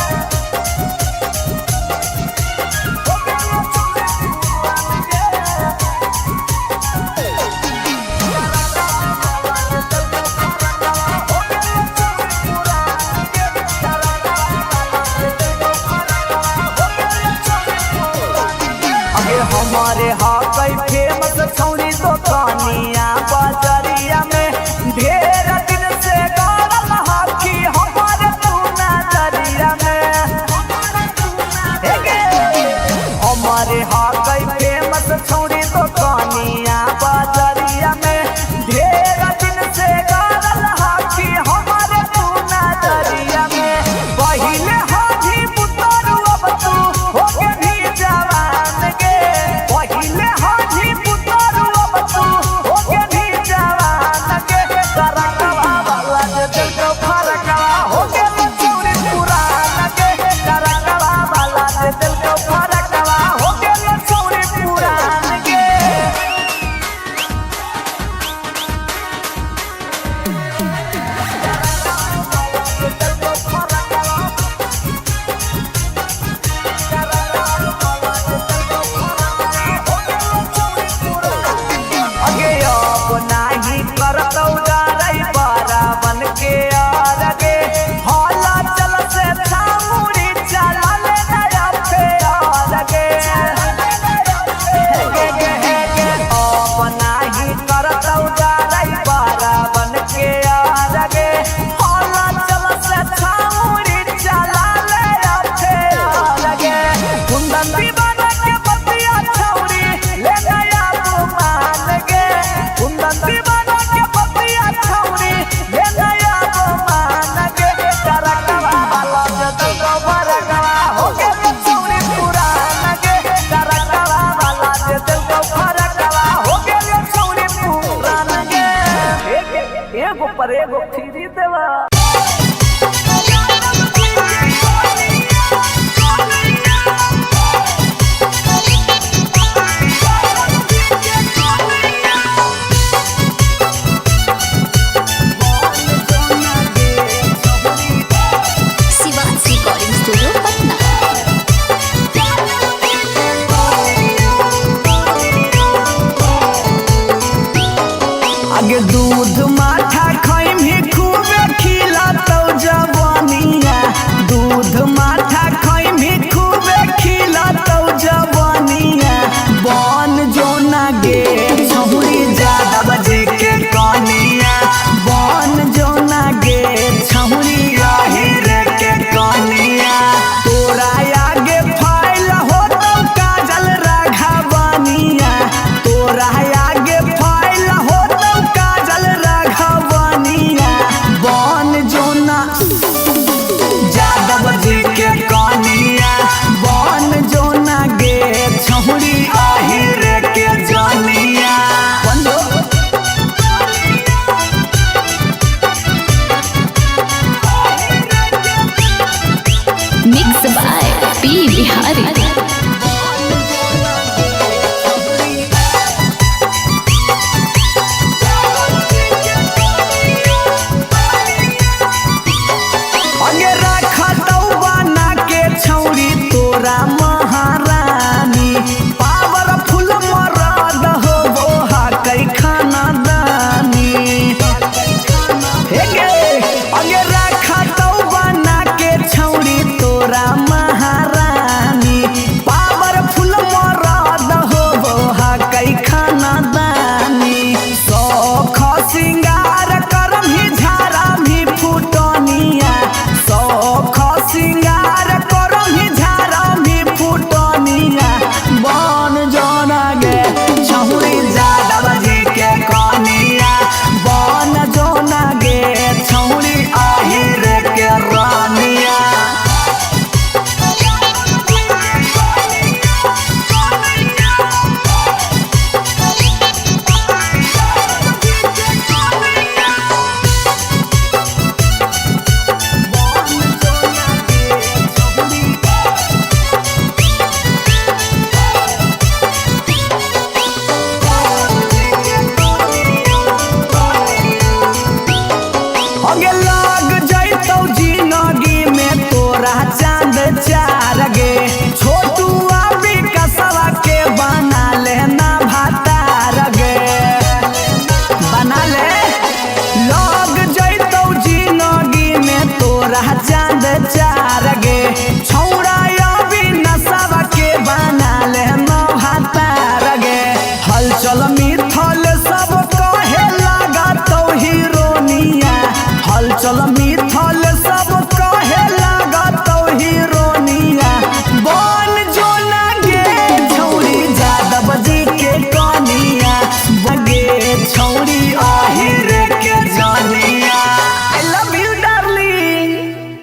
अगे हमारे हाकै फेमस छौरी दोकानिया बजरिया में ढेर दिन से गरल हाथी हमारे तू नजरिया में हे गे हमारे हाकै फेमस छौरी दोकानिया बजरिया में ढेर दिन से गरल हाथी हमारे तू नजरिया में पहिले हाथी पुतरू अब तू हो के भी जवान गे पहिले चांद चार